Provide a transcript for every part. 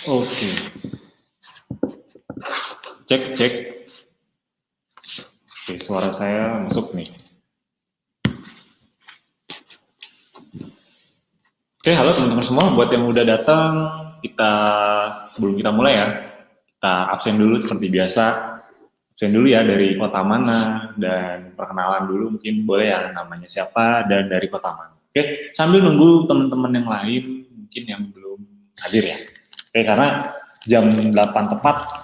Oke. Cek, cek. Oke, suara saya masuk nih. Oke, halo teman-teman semua. Buat yang udah datang, sebelum kita mulai ya, kita absen dulu seperti biasa. Absen dulu ya dari kota mana, dan perkenalan dulu mungkin boleh ya namanya siapa dan dari kota mana. Oke, sambil nunggu teman-teman yang lain mungkin yang belum hadir ya. Oke, karena jam 8 tepat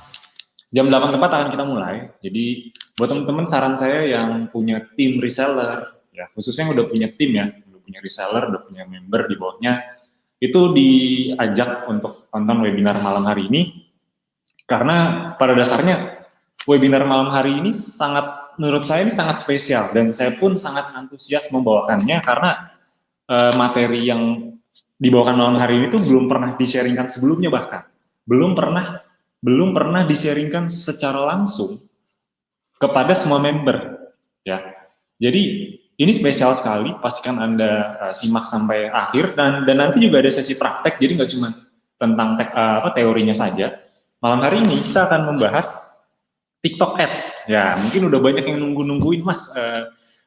akan kita mulai. Jadi buat teman-teman saran saya yang punya tim reseller, ya khususnya yang udah punya tim ya, udah punya reseller, udah punya member di bawahnya, itu diajak untuk tonton webinar malam hari ini. Karena pada dasarnya webinar malam hari ini menurut saya ini sangat spesial dan saya pun sangat antusias membawakannya karena materi yang dibawakan malam hari ini tuh belum pernah di-sharingkan sebelumnya, bahkan belum pernah di-sharingkan secara langsung kepada semua member ya. Jadi ini spesial sekali, pastikan Anda simak sampai akhir dan nanti juga ada sesi praktek, jadi nggak cuma tentang teorinya saja. Malam hari ini kita akan membahas TikTok Ads. Ya, mungkin udah banyak yang nungguin, Mas,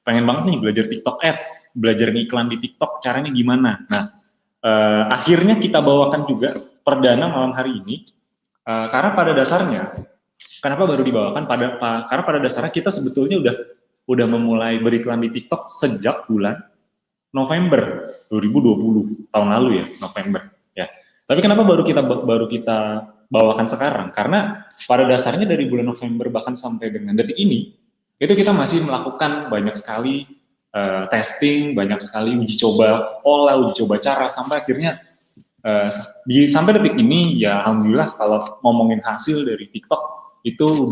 pengen banget nih belajar TikTok Ads, belajar ngiklan di TikTok, caranya gimana? Nah, akhirnya kita bawakan juga perdana malam hari ini, karena pada dasarnya, kenapa baru dibawakan? Karena pada dasarnya kita sebetulnya udah memulai beriklan di TikTok sejak bulan November 2020, tahun lalu ya, November. Ya. Tapi kenapa baru kita bawakan sekarang? Karena pada dasarnya dari bulan November bahkan sampai dengan detik ini, itu kita masih melakukan banyak sekali testing, banyak sekali uji coba pola, uji coba cara, sampai akhirnya sampai detik ini ya alhamdulillah kalau ngomongin hasil dari TikTok itu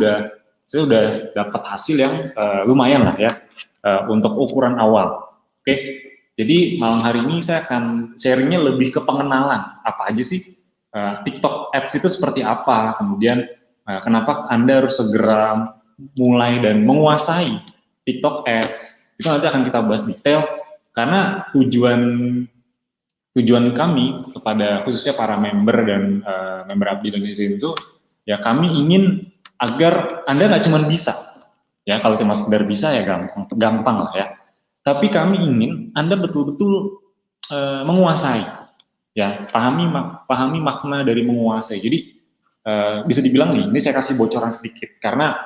saya udah dapat hasil yang lumayan lah ya untuk ukuran awal. Oke, jadi malam hari ini saya akan sharingnya lebih ke pengenalan apa aja sih TikTok Ads itu seperti apa, kemudian kenapa Anda harus segera mulai dan menguasai TikTok Ads, itu nanti akan kita bahas detail karena tujuan kami kepada khususnya para member dan member Abdi dan Zenzo, ya kami ingin agar Anda nggak cuma bisa, ya kalau cuma sekedar bisa ya gampang lah ya, tapi kami ingin Anda betul-betul menguasai, ya pahami makna dari menguasai. Jadi bisa dibilang nih, ini saya kasih bocoran sedikit karena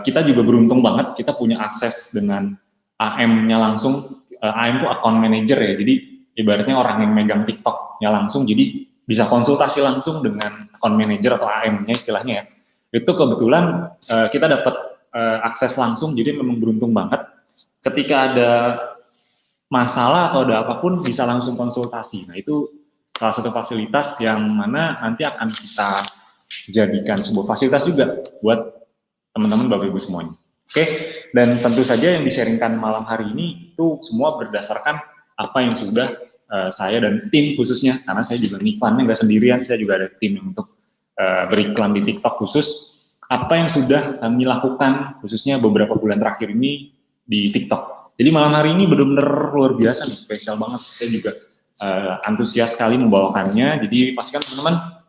kita juga beruntung banget kita punya akses dengan AM-nya langsung. AM itu account manager ya, jadi ibaratnya orang yang megang TikTok-nya langsung, jadi bisa konsultasi langsung dengan account manager atau AM-nya istilahnya ya. Itu kebetulan kita dapat akses langsung, jadi memang beruntung banget. Ketika ada masalah atau ada apapun bisa langsung konsultasi. Nah itu salah satu fasilitas yang mana nanti akan kita jadikan sebuah fasilitas juga buat teman-teman Bapak Ibu semuanya. Oke, dan tentu saja yang di-sharingkan malam hari ini itu semua berdasarkan apa yang sudah saya dan tim khususnya, karena saya juga ngiklannya nggak sendirian, saya juga ada tim untuk beriklan di TikTok khusus, apa yang sudah kami lakukan khususnya beberapa bulan terakhir ini di TikTok. Jadi malam hari ini benar-benar luar biasa nih, spesial banget. Saya juga antusias sekali membawakannya, jadi pastikan teman-teman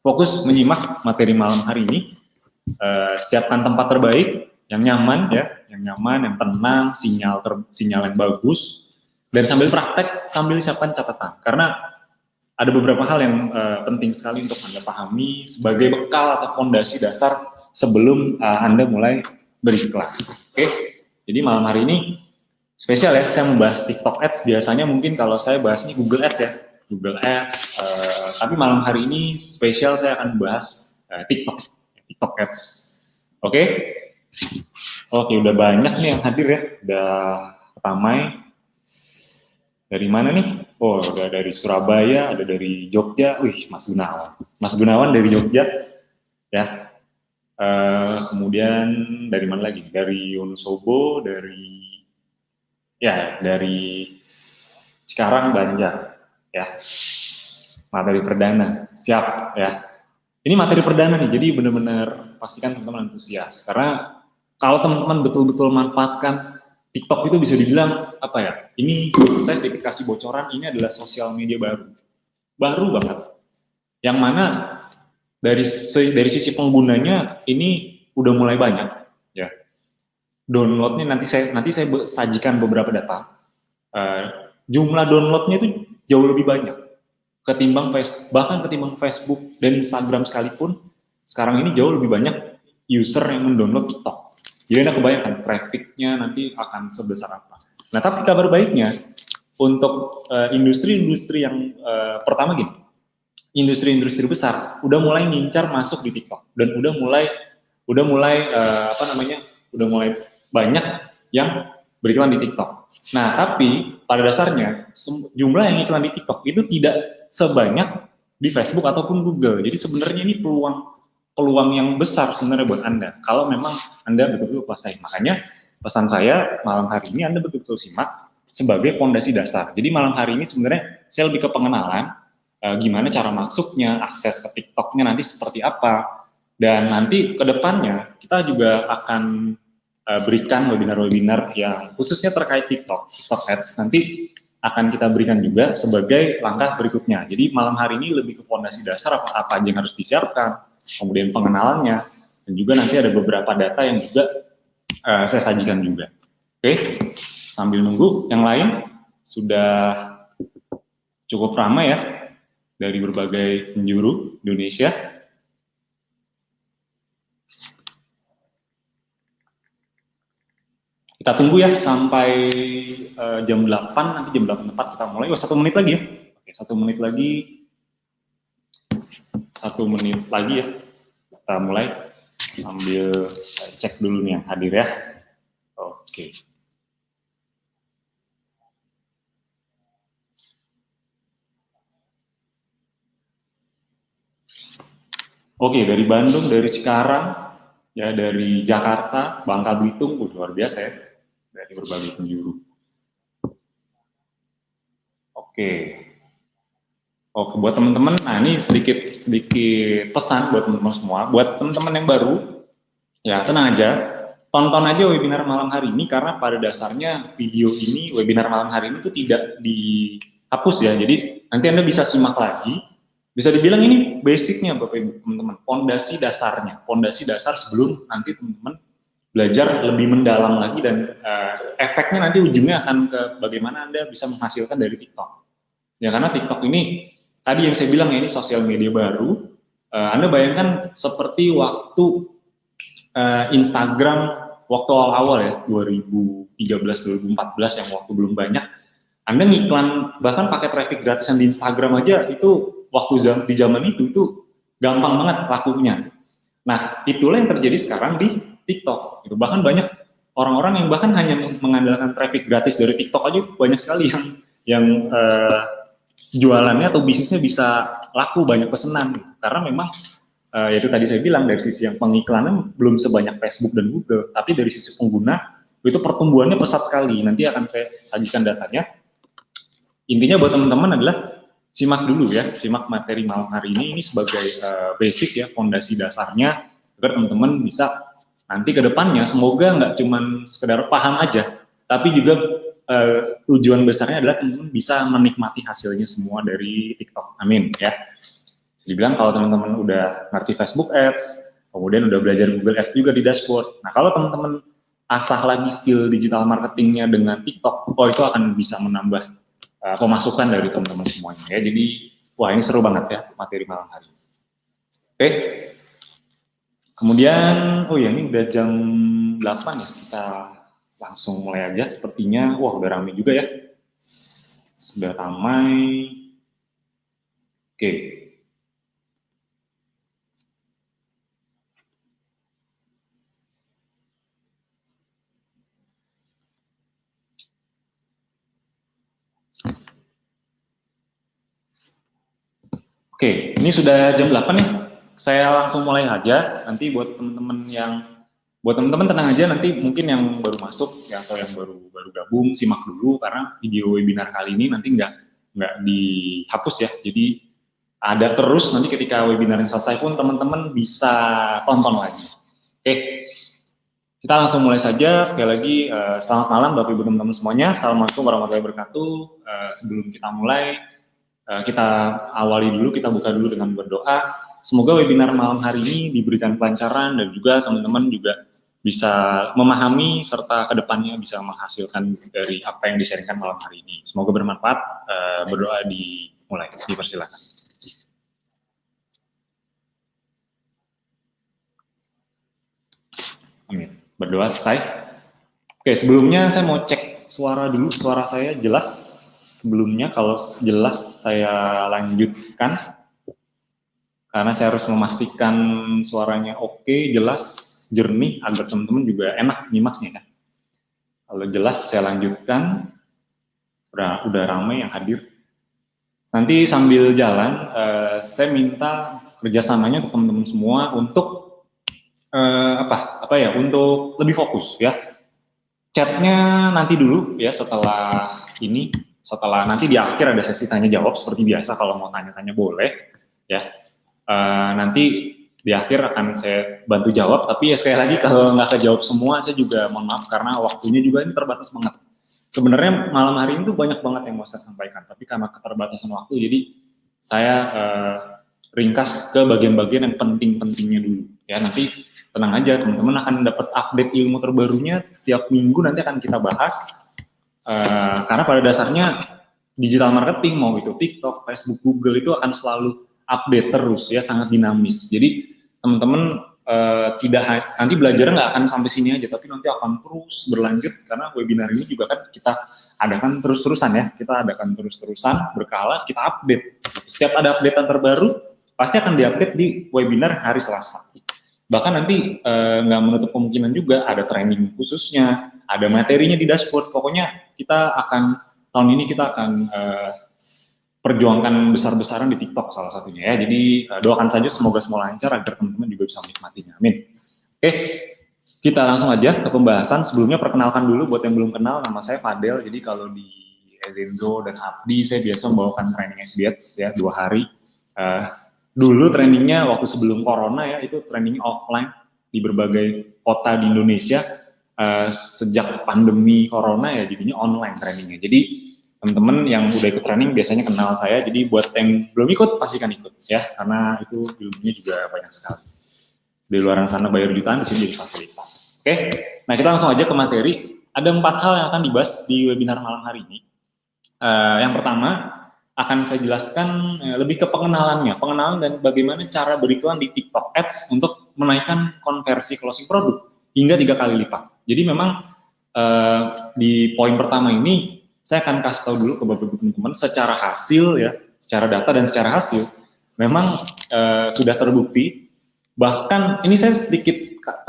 fokus menyimak materi malam hari ini. Siapkan tempat terbaik yang nyaman ya, yang tenang, sinyal yang bagus, dan sambil praktek sambil siapkan catatan karena ada beberapa hal yang penting sekali untuk Anda pahami sebagai bekal atau fondasi dasar sebelum Anda mulai beriklan. Oke, jadi malam hari ini spesial ya, saya membahas TikTok Ads. Biasanya mungkin kalau saya bahasnya Google Ads ya, Google Ads, tapi malam hari ini spesial saya akan membahas TikTok Ads. Oke, udah banyak nih yang hadir ya, udah ramai. Dari mana nih? Oh, ada dari Surabaya, ada dari Jogja. Wih, Mas Gunawan. Mas Gunawan dari Jogja, ya. Kemudian dari mana lagi? Dari Wonosobo, dari Cikarang, Banjar, ya. Materi perdana, siap, ya. Ini materi perdana nih, jadi benar-benar pastikan teman-teman antusias. Karena kalau teman-teman betul-betul manfaatkan TikTok itu bisa dibilang apa ya? Ini saya sedikit kasih bocoran, ini adalah sosial media baru banget. Yang mana dari sisi penggunanya ini udah mulai banyak, ya. Downloadnya nanti saya sajikan beberapa data. Jumlah downloadnya itu jauh lebih banyak bahkan ketimbang Facebook dan Instagram sekalipun. Sekarang ini jauh lebih banyak user yang mendownload TikTok. Jadi Anda kebayangkan trafficnya nanti akan sebesar apa. Nah, tapi kabar baiknya untuk industri-industri yang pertama gini, industri-industri besar udah mulai ngincar masuk di TikTok dan udah mulai banyak yang beriklan di TikTok. Nah, tapi pada dasarnya jumlah yang iklan di TikTok itu tidak sebanyak di Facebook ataupun Google. Jadi sebenarnya ini peluang yang besar sebenarnya buat Anda kalau memang Anda betul-betul kuasai. Makanya pesan saya malam hari ini Anda betul-betul simak sebagai fondasi dasar. Jadi malam hari ini sebenarnya saya lebih ke pengenalan gimana cara masuknya, akses ke TikToknya nanti seperti apa, dan nanti ke depannya kita juga akan berikan webinar-webinar yang khususnya terkait TikTok Ads nanti akan kita berikan juga sebagai langkah berikutnya. Jadi malam hari ini lebih ke fondasi dasar apa aja yang harus disiapkan, kemudian pengenalannya, dan juga nanti ada beberapa data yang juga saya sajikan juga. Oke, sambil nunggu yang lain sudah cukup ramai ya dari berbagai penjuru Indonesia. Kita tunggu ya sampai jam 8, nanti jam 8.04 kita mulai. 1 menit lagi ya. Oke, 1 menit lagi. 1 menit lagi ya. Kita mulai sambil cek dulu nih yang hadir ya. Oke. Oke, dari Bandung, dari Cikarang, ya dari Jakarta, Bangka Belitung, luar biasa ya. Dari berbagai penjuru. Oke. Oke, buat teman-teman, nah ini sedikit pesan buat teman-teman semua. Buat teman-teman yang baru, ya tenang aja, tonton aja webinar malam hari ini karena pada dasarnya webinar malam hari ini itu tidak dihapus ya. Jadi nanti Anda bisa simak lagi. Bisa dibilang ini basicnya Bapak Ibu teman-teman, pondasi dasar sebelum nanti teman-teman belajar lebih mendalam lagi dan efeknya nanti ujungnya akan ke bagaimana Anda bisa menghasilkan dari TikTok. Ya karena TikTok ini tadi yang saya bilang ya ini sosial media baru. Anda bayangkan seperti waktu Instagram waktu awal-awal ya 2013-2014 yang waktu belum banyak. Anda ngiklan bahkan pakai traffic gratisan di Instagram aja itu waktu di zaman itu gampang banget lakunya. Nah, itulah yang terjadi sekarang di TikTok. Itu bahkan banyak orang-orang yang bahkan hanya mengandalkan traffic gratis dari TikTok aja banyak sekali yang jualannya atau bisnisnya bisa laku banyak pesanan karena memang yaitu tadi saya bilang dari sisi yang pengiklanan belum sebanyak Facebook dan Google, tapi dari sisi pengguna itu pertumbuhannya pesat sekali. Nanti akan saya sajikan datanya. Intinya buat teman-teman adalah simak dulu ya, simak materi malam hari ini sebagai basic ya, fondasi dasarnya agar teman-teman bisa nanti ke depannya semoga nggak cuma sekedar paham aja, tapi juga tujuan besarnya adalah teman-teman bisa menikmati hasilnya semua dari TikTok. Amin ya. Dibilang kalau teman-teman udah ngerti Facebook Ads, kemudian udah belajar Google Ads juga di dashboard. Nah, kalau teman-teman asah lagi skill digital marketingnya dengan TikTok, itu akan bisa menambah pemasukan dari teman-teman semuanya ya. Jadi, wah ini seru banget ya materi malam hari ini. Oke. Kemudian, oh ya ini udah jam 8 ya, kita langsung mulai aja sepertinya. Wah, udah ramai juga ya. Sudah ramai. Oke. Oke, ini sudah jam 8 ya. Saya langsung mulai aja. Nanti buat teman-teman tenang aja, nanti mungkin yang baru masuk ya, atau yang baru gabung simak dulu karena video webinar kali ini nanti nggak dihapus ya. Jadi ada terus, nanti ketika webinar yang selesai pun teman-teman bisa tonton lagi. Oke, kita langsung mulai saja. Sekali lagi selamat malam Bapak Ibu teman-teman semuanya. Assalamualaikum warahmatullahi wabarakatuh. Sebelum kita mulai, kita awali dulu, kita buka dulu dengan berdoa. Semoga webinar malam hari ini diberikan kelancaran dan juga teman-teman juga bisa memahami serta kedepannya bisa menghasilkan dari apa yang di-sharingkan malam hari ini. Semoga bermanfaat. Berdoa dimulai, dipersilakan. Amin. Berdoa selesai. Oke, sebelumnya saya mau cek suara dulu. Suara saya jelas? Sebelumnya kalau jelas saya lanjutkan karena saya harus memastikan suaranya oke, jelas, jernih agar teman-teman juga enak nyimaknya ya. Kalau jelas saya lanjutkan. Udah ramai yang hadir. Nanti sambil jalan saya minta kerjasamanya untuk teman-teman semua untuk untuk lebih fokus ya. Chatnya nanti dulu ya setelah ini. Setelah nanti di akhir ada sesi tanya jawab seperti biasa, kalau mau tanya-tanya boleh ya. Nanti di akhir akan saya bantu jawab, tapi ya sekali lagi kalau nggak kejawab semua saya juga mohon maaf karena waktunya juga ini terbatas banget. Sebenarnya malam hari ini tuh banyak banget yang mau saya sampaikan, tapi karena keterbatasan waktu jadi saya ringkas ke bagian-bagian yang penting-pentingnya dulu ya. Nanti tenang aja, teman-teman akan dapat update ilmu terbarunya tiap minggu, nanti akan kita bahas. Karena pada dasarnya digital marketing mau itu TikTok, Facebook, Google itu akan selalu update terus ya, sangat dinamis. Jadi teman-teman tidak nanti belajar nggak akan sampai sini aja, tapi nanti akan terus berlanjut karena webinar ini juga kan kita adakan terus-terusan ya, kita adakan terus-terusan berkala, kita update. Setiap ada updatean terbaru pasti akan diupdate di webinar hari Selasa. Bahkan nanti nggak menutup kemungkinan juga ada training khususnya, ada materinya di dashboard. Pokoknya kita akan tahun ini kita akan perjuangkan besar-besaran di TikTok salah satunya ya. Jadi doakan saja semoga semua lancar agar teman-teman juga bisa menikmatinya. Amin. Oke, kita langsung aja ke pembahasan. Sebelumnya perkenalkan dulu buat yang belum kenal, nama saya Fadel. Jadi kalau di Ezenzo dan Abdi saya biasa membawakan training SBH ya 2 hari. Dulu trainingnya waktu sebelum corona ya, itu training offline di berbagai kota di Indonesia. Sejak pandemi corona ya jadinya online trainingnya. Jadi teman-teman yang udah ikut training biasanya kenal saya, jadi buat yang belum ikut pastikan ikut ya, karena itu ilmunya juga banyak sekali. Di luar sana bayar jutaan, di sini jadi fasilitas. Oke, nah kita langsung aja ke materi. Ada 4 hal yang akan dibahas di webinar malam hari ini. Yang pertama akan saya jelaskan lebih ke pengenalan dan bagaimana cara beriklan di TikTok Ads untuk menaikkan konversi closing produk hingga 3 kali lipat. Jadi memang di poin pertama ini saya akan kasih tahu dulu ke Bapak Ibu teman-teman secara hasil ya, secara data dan secara hasil memang sudah terbukti. Bahkan ini saya sedikit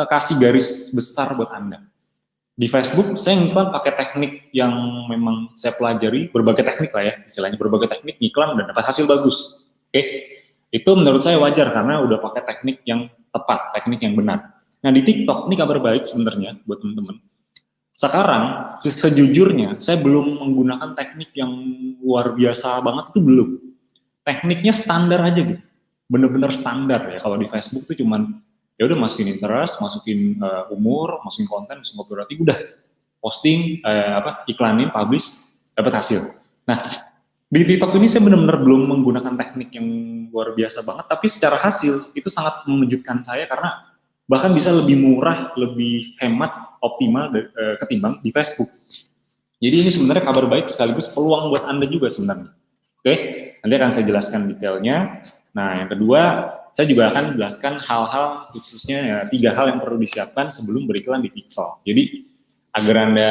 kasih garis besar buat Anda. Di Facebook saya ngiklan pakai teknik yang memang saya pelajari, berbagai teknik lah ya, istilahnya berbagai teknik ngiklan dan dapat hasil bagus. Oke, itu menurut saya wajar karena udah pakai teknik yang tepat, teknik yang benar. Nah di TikTok ini kabar baik sebenarnya buat teman-teman. Sekarang sejujurnya saya belum menggunakan teknik yang luar biasa banget, itu belum. Tekniknya standar aja gitu, bener-bener standar ya. Kalau di Facebook tuh cuman ya udah masukin interest, masukin umur, masukin konten, masukin copywriting, udah posting, iklanin, publish, dapat hasil. Nah di TikTok ini saya benar-benar belum menggunakan teknik yang luar biasa banget, tapi secara hasil itu sangat mengejutkan saya karena bahkan bisa lebih murah, lebih hemat, optimal ketimbang di Facebook. Jadi ini sebenarnya kabar baik sekaligus peluang buat Anda juga sebenarnya. Oke, nanti akan saya jelaskan detailnya. Nah yang kedua, saya juga akan jelaskan hal-hal khususnya ya, 3 hal yang perlu disiapkan sebelum beriklan di TikTok. Jadi agar Anda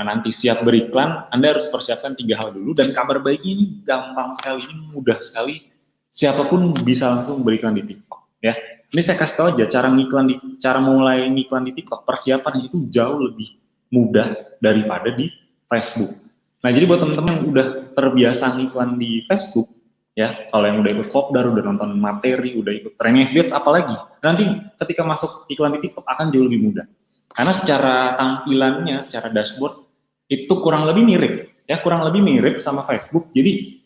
nanti siap beriklan, Anda harus persiapkan 3 hal dulu. Dan kabar baik ini gampang sekali, ini mudah sekali. Siapapun bisa langsung beriklan di TikTok. Ya, ini saya kasih tahu aja cara mulai ngiklan di TikTok, persiapan itu jauh lebih mudah daripada di Facebook. Nah, jadi buat teman-teman yang udah terbiasa ngiklan di Facebook, Ya, kalau yang udah ikut kopdar, udah nonton materi, udah ikut training FBH, apalagi nanti ketika masuk iklan di TikTok akan jauh lebih mudah. Karena secara tampilannya, secara dashboard itu kurang lebih mirip, ya kurang lebih mirip sama Facebook. Jadi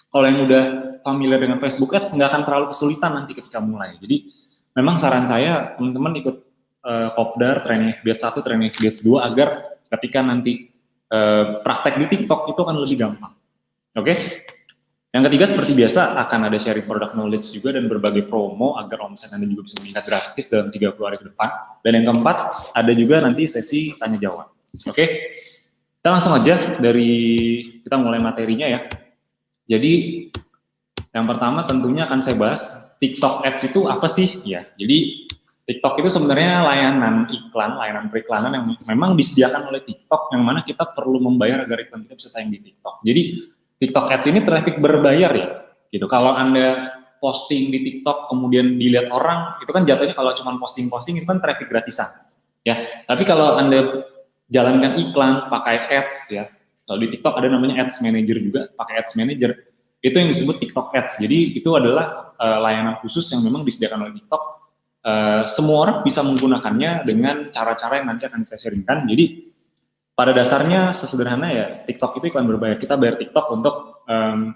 kalau yang udah familiar dengan Facebook Ads nggak akan terlalu kesulitan nanti ketika mulai. Jadi memang saran saya teman-teman ikut kopdar, training FBH 1, training FBH 2 agar ketika nanti praktek di TikTok itu akan lebih gampang. Oke? Yang ketiga seperti biasa akan ada sharing product knowledge juga dan berbagai promo agar omset Anda juga bisa meningkat drastis dalam 30 hari ke depan. Dan yang keempat ada juga nanti sesi tanya jawab. Oke, kita langsung aja kita mulai materinya ya. Jadi yang pertama tentunya akan saya bahas TikTok Ads itu apa sih ya. Jadi TikTok itu sebenarnya layanan iklan, layanan periklanan yang memang disediakan oleh TikTok yang mana kita perlu membayar agar iklan kita bisa tayang di TikTok. Jadi TikTok Ads ini traffic berbayar ya, gitu. Kalau Anda posting di TikTok kemudian dilihat orang, itu kan jatuhnya kalau cuma posting-posting itu kan traffic gratisan, ya. Tapi kalau Anda jalankan iklan pakai ads ya, kalau di TikTok ada namanya Ads Manager juga, pakai Ads Manager, itu yang disebut TikTok Ads. Jadi itu adalah layanan khusus yang memang disediakan oleh TikTok. Semua orang bisa menggunakannya dengan cara-cara yang nanti akan saya sharingkan. Jadi pada dasarnya sesederhana ya, TikTok itu iklan berbayar. Kita bayar TikTok untuk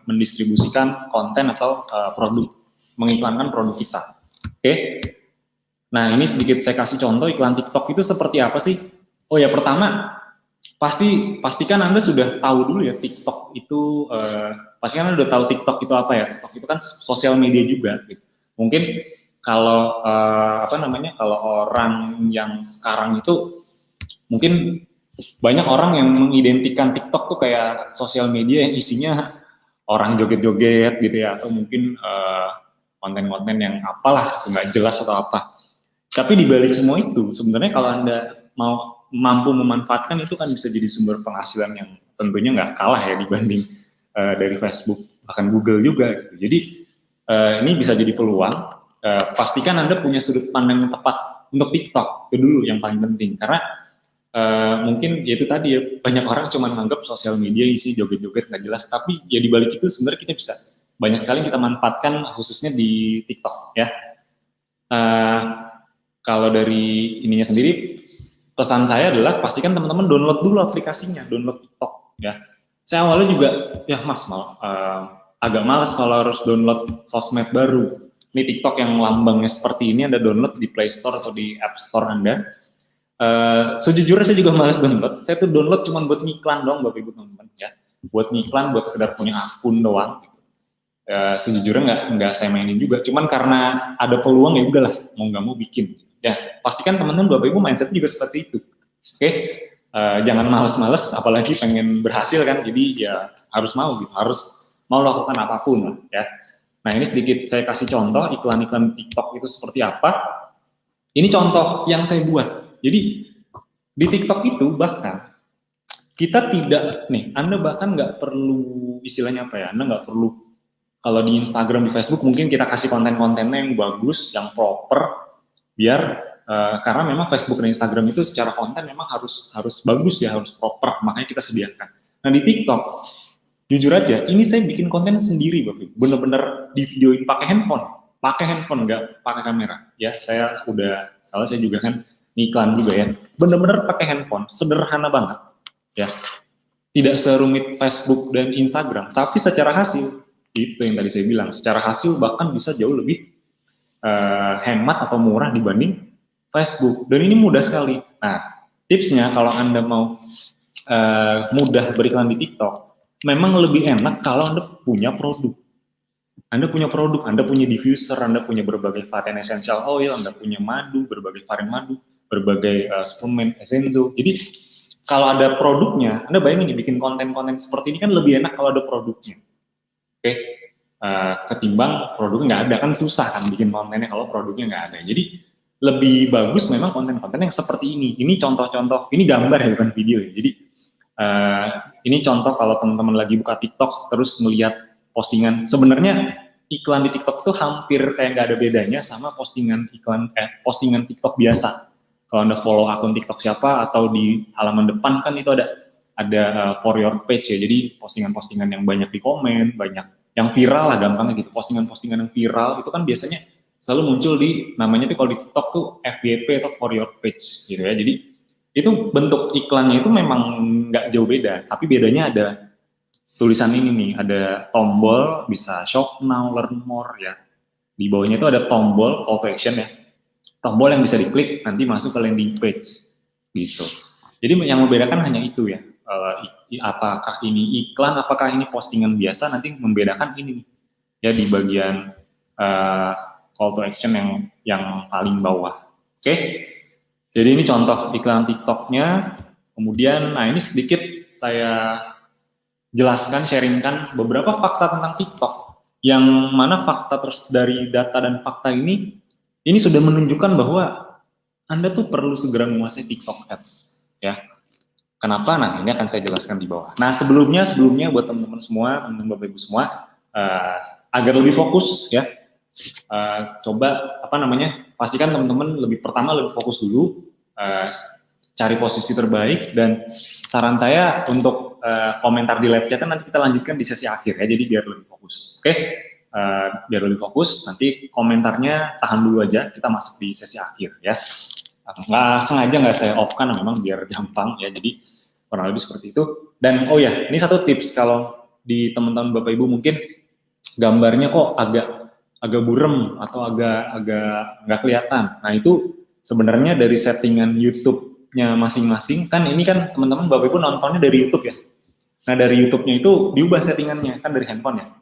mendistribusikan konten atau produk, mengiklankan produk kita. Oke. Nah, ini sedikit saya kasih contoh iklan TikTok itu seperti apa sih? Oh ya, pertama pastikan Anda sudah tahu dulu ya TikTok itu pastikan Anda sudah tahu TikTok itu apa ya. TikTok itu kan sosial media juga gitu. Mungkin kalau kalau orang yang sekarang itu mungkin banyak orang yang mengidentikan TikTok tuh kayak sosial media yang isinya orang joget-joget gitu ya, atau mungkin konten-konten yang apalah nggak jelas atau apa. Tapi di balik semua itu sebenarnya kalau Anda mampu memanfaatkan itu kan bisa jadi sumber penghasilan yang tentunya nggak kalah ya dibanding dari Facebook bahkan Google juga. Gitu. Jadi ini bisa jadi peluang. Pastikan Anda punya sudut pandang yang tepat untuk TikTok itu dulu yang paling penting karena mungkin ya itu tadi ya banyak orang cuma menganggap sosial media isi joget-joget nggak jelas, tapi ya di balik itu sebenarnya kita bisa banyak sekali kita manfaatkan khususnya di TikTok ya. Kalau dari ininya sendiri pesan saya adalah pastikan teman-teman download dulu aplikasinya, download TikTok ya. Saya awalnya juga ya mas agak malas kalau harus download sosmed baru. Ini TikTok yang lambangnya seperti ini Anda download di Play Store atau di App Store Anda. Sejujurnya saya juga malas download. Saya tuh download cuma buat ngiklan doang, Bapak Ibu teman-teman ya. Buat ngiklan, buat sekedar punya akun doang. Gitu. Sejujurnya nggak saya mainin juga. Cuman karena ada peluang ya udahlah, mau nggak mau bikin. Ya pastikan teman-teman Bapak Ibu mindset juga seperti itu. Oke, jangan males-males, apalagi pengen berhasil kan. Jadi ya harus mau gitu, harus mau lakukan apapun lah ya. Nah ini sedikit saya kasih contoh iklan-iklan TikTok itu seperti apa. Ini contoh yang saya buat. Jadi di TikTok itu bahkan kita tidak Anda bahkan nggak perlu istilahnya apa ya, Anda nggak perlu kalau di Instagram, di Facebook mungkin kita kasih konten-kontennya yang bagus, yang proper, biar karena memang Facebook dan Instagram itu secara konten memang harus bagus ya, harus proper, makanya kita sediakan. Nah di TikTok, jujur aja, ini saya bikin konten sendiri, Bapak, bener-bener di videoin pakai handphone, nggak pakai kamera. Ya saya juga kan iklan juga ya, bener-bener pakai handphone, sederhana banget ya, tidak serumit Facebook dan Instagram, tapi secara hasil itu yang tadi saya bilang, secara hasil bahkan bisa jauh lebih hemat atau murah dibanding Facebook, dan ini mudah sekali. Nah tipsnya kalau Anda mau mudah beriklan di TikTok, memang lebih enak kalau Anda punya produk. Anda punya diffuser, Anda punya berbagai varian essential oil, Anda punya madu, berbagai varian madu, berbagai suplemen Essenzo. Jadi kalau ada produknya, Anda bayangin bikin konten-konten seperti ini kan lebih enak kalau ada produknya. Oke, ketimbang produknya nggak ada kan susah kan bikin kontennya kalau produknya nggak ada. Jadi lebih bagus memang konten-konten yang seperti ini. Ini contoh-contoh, ini gambar ya bukan video ya. Jadi ini contoh kalau teman-teman lagi buka TikTok terus melihat postingan. Sebenarnya iklan di TikTok tuh hampir kayak nggak ada bedanya sama postingan TikTok biasa. Kalau Anda follow akun TikTok siapa atau di halaman depan kan itu ada for your page ya. Jadi postingan-postingan yang banyak di komen, banyak yang viral lah gampangnya gitu, postingan-postingan yang viral itu kan biasanya selalu muncul di namanya tuh kalau di TikTok tuh FYP atau for your page gitu ya. Jadi itu bentuk iklannya itu memang nggak jauh beda, tapi bedanya ada tulisan ini nih, ada tombol bisa shop now, learn more ya. Di bawahnya itu ada tombol call to action ya, tombol yang bisa diklik nanti masuk ke landing page gitu. Jadi yang membedakan hanya itu ya, apakah ini iklan, apakah ini postingan biasa, nanti membedakan ini ya di bagian call to action yang paling bawah. Oke, jadi ini contoh iklan TikToknya. Kemudian, nah ini sedikit saya jelaskan, sharingkan beberapa fakta tentang TikTok. Yang mana fakta terus dari data dan fakta ini sudah menunjukkan bahwa Anda tuh perlu segera menguasai TikTok Ads, ya. Kenapa? Nah, ini akan saya jelaskan di bawah. Nah, sebelumnya buat teman-teman semua, teman-teman Bapak Ibu semua, agar lebih fokus, ya, coba pastikan teman-teman lebih fokus dulu, cari posisi terbaik, dan saran saya untuk komentar di live chat nanti kita lanjutkan di sesi akhir ya, jadi biar lebih fokus. Oke? Biar lebih fokus, nanti komentarnya tahan dulu aja, kita masuk di sesi akhir ya. Nggak sengaja nggak saya off kan, memang biar gampang ya, jadi kurang lebih seperti itu. Dan oh ya, ini satu tips kalau di teman-teman Bapak Ibu mungkin gambarnya kok agak burem atau agak nggak kelihatan. Nah itu sebenarnya dari settingan YouTube-nya masing-masing, kan ini kan teman-teman Bapak Ibu nontonnya dari YouTube ya. Nah dari YouTube-nya itu diubah settingannya, kan dari handphone ya.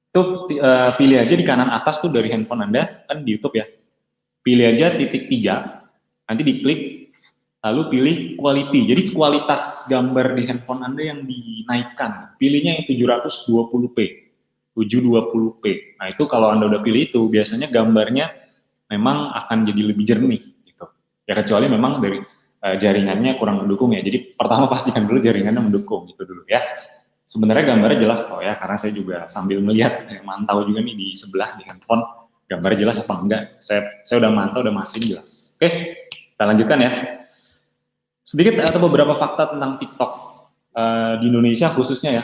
Itu pilih aja di kanan atas tuh dari handphone Anda, kan di YouTube ya. Pilih aja titik 3, nanti diklik, lalu pilih quality. Jadi kualitas gambar di handphone Anda yang dinaikkan. Pilihnya yang 720p. 720p. Nah itu kalau Anda udah pilih itu, biasanya gambarnya memang akan jadi lebih jernih gitu. Ya kecuali memang dari jaringannya kurang mendukung ya. Jadi pertama pastikan dulu jaringannya mendukung gitu dulu ya. Sebenarnya gambarnya jelas kok ya, karena saya juga sambil melihat, mantau juga nih di sebelah di handphone, gambarnya jelas apa enggak. Saya udah mantau, udah mastiin jelas. Oke, kita lanjutkan ya. Sedikit atau beberapa fakta tentang TikTok di Indonesia khususnya ya.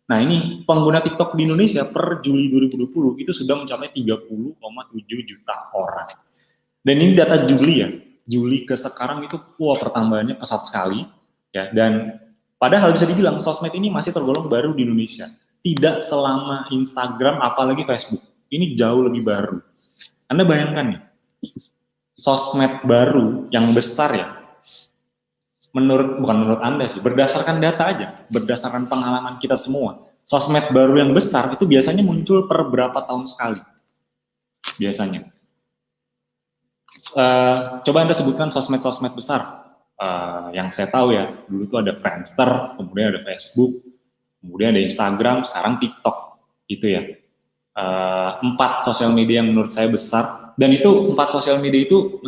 Nah ini pengguna TikTok di Indonesia per Juli 2020 itu sudah mencapai 30,7 juta orang. Dan ini data Juli ya, Juli ke sekarang itu pertambahannya pesat sekali ya. Dan padahal bisa dibilang sosmed ini masih tergolong baru di Indonesia. Tidak selama Instagram apalagi Facebook. Ini jauh lebih baru. Anda bayangkan nih, sosmed baru yang besar ya, bukan menurut Anda sih, berdasarkan data aja, berdasarkan pengalaman kita semua, sosmed baru yang besar itu biasanya muncul per berapa tahun sekali, biasanya. Coba Anda sebutkan sosmed-sosmed besar, yang saya tahu ya, dulu itu ada Friendster, kemudian ada Facebook, kemudian ada Instagram, sekarang TikTok, itu ya. 4 sosial media yang menurut saya besar, dan itu 4 sosial media itu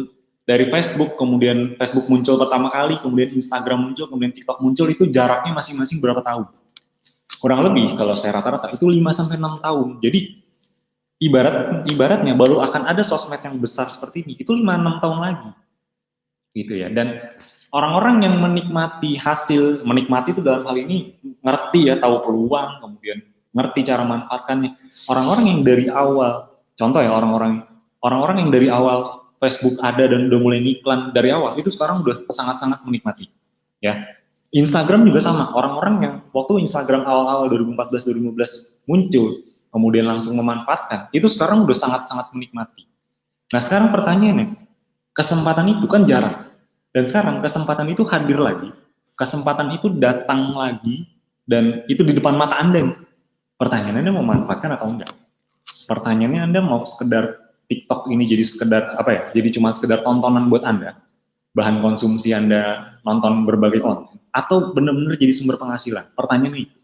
dari Facebook, kemudian Facebook muncul pertama kali, kemudian Instagram muncul, kemudian TikTok muncul, itu jaraknya masing-masing berapa tahun? Kurang lebih kalau saya rata-rata itu 5-6 tahun. Jadi ibaratnya baru akan ada sosmed yang besar seperti ini, itu 5-6 tahun lagi. Gitu ya. Dan orang-orang yang menikmati itu dalam hal ini ngerti ya, tahu peluang, kemudian ngerti cara manfaatkannya. Orang-orang yang dari awal, contoh ya, orang-orang yang dari awal Facebook ada dan udah mulai iklan dari awal, itu sekarang udah sangat-sangat menikmati. Ya. Instagram juga sama, orang-orang yang waktu Instagram awal-awal 2014-2015 muncul, kemudian langsung memanfaatkan, itu sekarang udah sangat-sangat menikmati. Nah sekarang pertanyaannya, kesempatan itu kan jarang, dan sekarang kesempatan itu hadir lagi, kesempatan itu datang lagi, dan itu di depan mata Anda. Pertanyaannya Anda mau manfaatkan atau enggak? Pertanyaannya Anda mau sekedar TikTok ini jadi sekedar jadi cuma sekedar tontonan buat Anda, bahan konsumsi Anda nonton berbagai konten, atau benar-benar jadi sumber penghasilan? Pertanyaannya itu.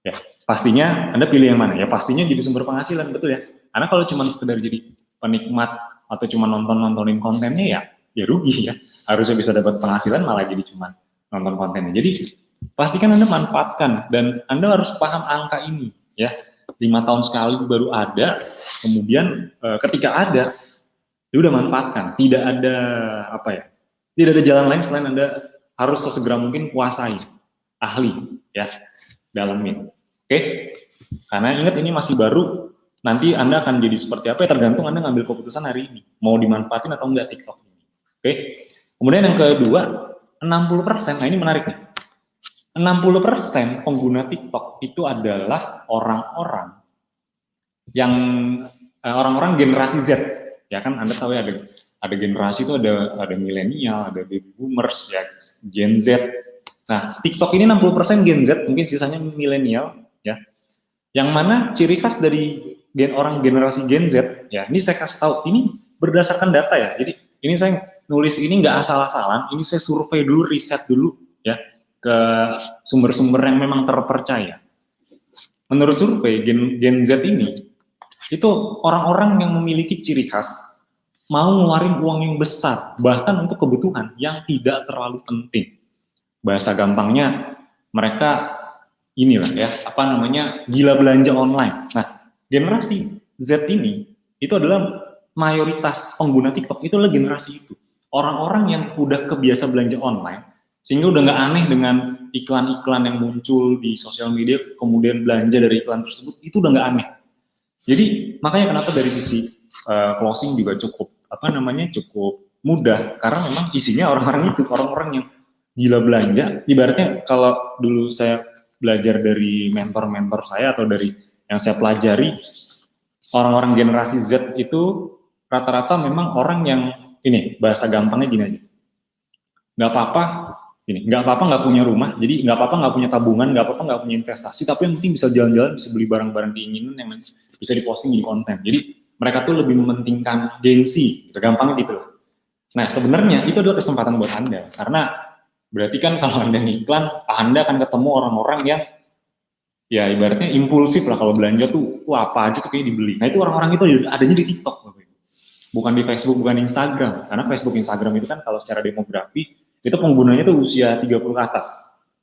Ya, pastinya Anda pilih yang mana? Ya pastinya jadi sumber penghasilan, betul ya. Karena kalau cuma sekedar jadi penikmat atau cuma nontonin kontennya ya rugi ya. Harusnya bisa dapat penghasilan malah jadi cuma nonton kontennya. Jadi pastikan Anda manfaatkan, dan Anda harus paham angka ini ya. 5 tahun sekali baru ada, kemudian ketika ada, ya udah manfaatkan. Tidak ada tidak ada jalan lain selain Anda harus sesegera mungkin kuasai, ahli ya dalamnya. Oke, karena ingat ini masih baru, nanti Anda akan jadi seperti apa ya tergantung Anda ngambil keputusan hari ini, mau dimanfaatin atau enggak TikTok ini. Oke, kemudian yang kedua, 60%, nah ini menarik nih, 60% pengguna TikTok itu adalah orang-orang yang orang-orang generasi Z, ya kan Anda tahu ya ada generasi itu ada milenial, ada baby boomers, ya Gen Z. Nah, TikTok ini 60% Gen Z, mungkin sisanya milenial, ya. Yang mana ciri khas dari orang generasi Gen Z, ya ini saya kasih tahu, ini berdasarkan data ya. Jadi ini saya nulis ini nggak asal-asalan, ini saya survei dulu, riset dulu, ya ke sumber-sumber yang memang terpercaya. Menurut survei Gen Z ini, itu orang-orang yang memiliki ciri khas mau ngeluarin uang yang besar, bahkan untuk kebutuhan yang tidak terlalu penting. Bahasa gampangnya, mereka inilah ya, apa namanya, gila belanja online. Nah, generasi Z ini, itu adalah mayoritas pengguna TikTok, itu adalah generasi itu. Orang-orang yang udah kebiasa belanja online, sehingga udah nggak aneh dengan iklan-iklan yang muncul di sosial media, kemudian belanja dari iklan tersebut, itu udah nggak aneh. Jadi makanya kenapa dari sisi closing juga cukup apa namanya cukup mudah karena memang isinya orang-orang itu orang-orang yang gila belanja. Ibaratnya kalau dulu saya belajar dari mentor-mentor saya atau dari yang saya pelajari, orang-orang generasi Z itu rata-rata memang orang yang ini bahasa gampangnya gini aja, nggak apa-apa nggak apa-apa nggak punya rumah, jadi nggak apa-apa nggak punya tabungan, nggak apa-apa nggak punya investasi, tapi yang penting bisa jalan-jalan, bisa beli barang-barang keinginan yang bisa diposting di konten. Jadi mereka tuh lebih mementingkan gengsi, gitu, gampangnya gitu loh. Nah sebenarnya itu adalah kesempatan buat Anda, karena berarti kan kalau Anda ngiklan, Anda akan ketemu orang-orang yang ya ibaratnya impulsif lah, kalau belanja tuh wah apa aja tuh kayak dibeli. Nah itu orang-orang itu adanya di TikTok, bukan di Facebook, bukan di Instagram. Karena Facebook, Instagram itu kan kalau secara demografi itu penggunanya tuh usia 30 ke atas.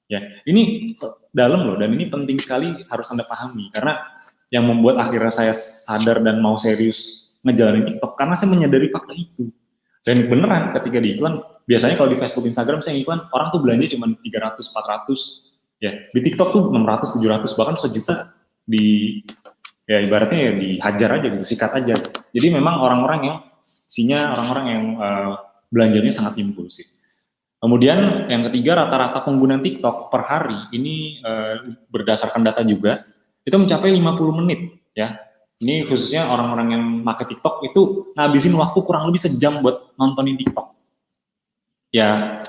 Ya, ini dalam loh, dan ini penting sekali harus Anda pahami, karena yang membuat akhirnya saya sadar dan mau serius ngejalanin TikTok karena saya menyadari fakta itu. Dan beneran ketika di iklan, biasanya kalau di Facebook, Instagram saya iklan, orang tuh belanja cuma 300, 400, ya di TikTok tuh 600, 700, bahkan sejuta di ya ibaratnya ya dihajar aja gitu, sikat aja. Jadi memang orang-orang yang isinya orang-orang yang belanjanya sangat impulsif. Kemudian yang ketiga, rata-rata pengguna TikTok per hari ini berdasarkan data juga itu mencapai 50 menit ya. Ini khususnya orang-orang yang pakai TikTok itu ngabisin waktu kurang lebih sejam buat nontonin TikTok. Ya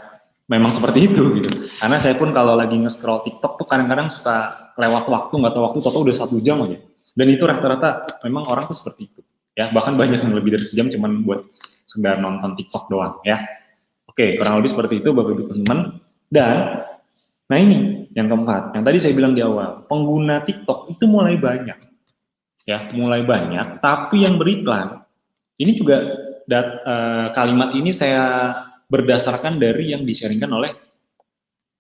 memang seperti itu gitu. Karena saya pun kalau lagi nge-scroll TikTok tuh kadang-kadang suka lewat waktu, nggak tahu waktu, tahu udah 1 jam aja. Dan itu rata-rata memang orang tuh seperti itu. Ya bahkan banyak yang lebih dari sejam cuman buat sekedar nonton TikTok doang ya. Oke, kurang lebih seperti itu Bapak Ibu teman-teman. Dan nah ini yang keempat, yang tadi saya bilang di awal, pengguna TikTok itu mulai banyak. Ya, mulai banyak, tapi yang beriklan ini juga kalimat ini saya berdasarkan dari yang di-sharingkan oleh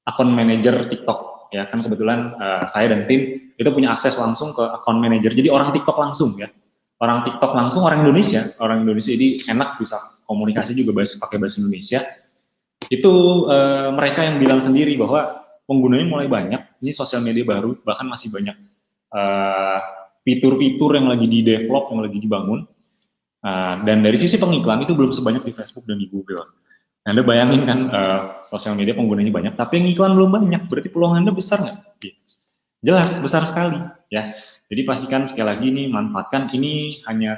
akun manajer TikTok. Ya, kan kebetulan saya dan tim itu punya akses langsung ke akun manajer. Jadi orang TikTok langsung ya. Orang TikTok langsung, orang Indonesia jadi enak bisa komunikasi juga pakai bahasa Indonesia. Itu mereka yang bilang sendiri bahwa penggunanya mulai banyak, ini sosial media baru, bahkan masih banyak fitur-fitur yang lagi di-develop, yang lagi dibangun. Dan dari sisi pengiklan itu belum sebanyak di Facebook dan di Google. Nah, Anda bayangin kan sosial media penggunanya banyak, tapi yang iklan belum banyak, berarti peluang Anda besar nggak? Jelas, besar sekali ya. Jadi pastikan sekali lagi ini manfaatkan, ini hanya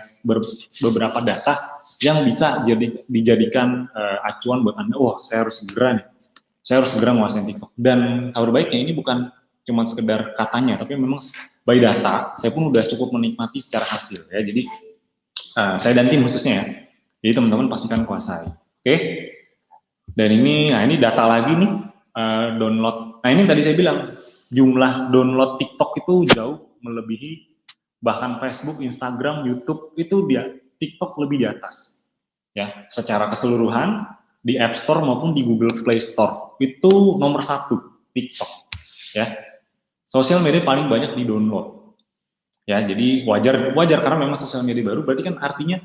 beberapa data yang bisa dijadikan acuan buat Anda. Wah, saya harus segera menguasai TikTok. Dan kabar baiknya ini bukan cuma sekedar katanya, tapi memang by data saya pun udah cukup menikmati secara hasil ya. Jadi saya dan tim khususnya ya. Jadi teman-teman pastikan kuasai. Oke. Dan ini data lagi nih download. Nah ini tadi saya bilang jumlah download TikTok itu jauh melebihi bahkan Facebook, Instagram, YouTube itu TikTok lebih di atas. Ya, secara keseluruhan di App Store maupun di Google Play Store itu nomor 1 TikTok. Ya, sosial media paling banyak di download. Ya, jadi wajar karena memang sosial media baru, berarti kan artinya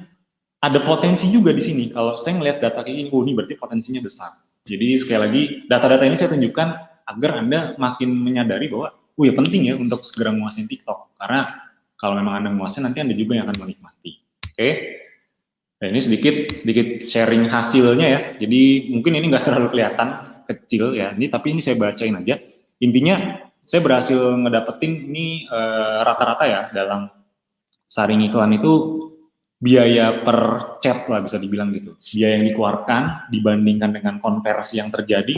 ada potensi juga di sini. Kalau saya ngelihat data kayak ini, ini berarti potensinya besar. Jadi sekali lagi data-data ini saya tunjukkan agar Anda makin menyadari bahwa oh ya penting ya untuk segera menguasai TikTok, karena kalau memang Anda menguasai, nanti Anda juga yang akan menikmati. Oke? Nah, ini sedikit sharing hasilnya ya. Jadi mungkin ini nggak terlalu kelihatan kecil ya. Tapi ini saya bacain aja. Intinya saya berhasil ngedapetin ini rata-rata ya dalam saring iklan itu biaya per chat lah bisa dibilang gitu. Biaya yang dikeluarkan dibandingkan dengan konversi yang terjadi.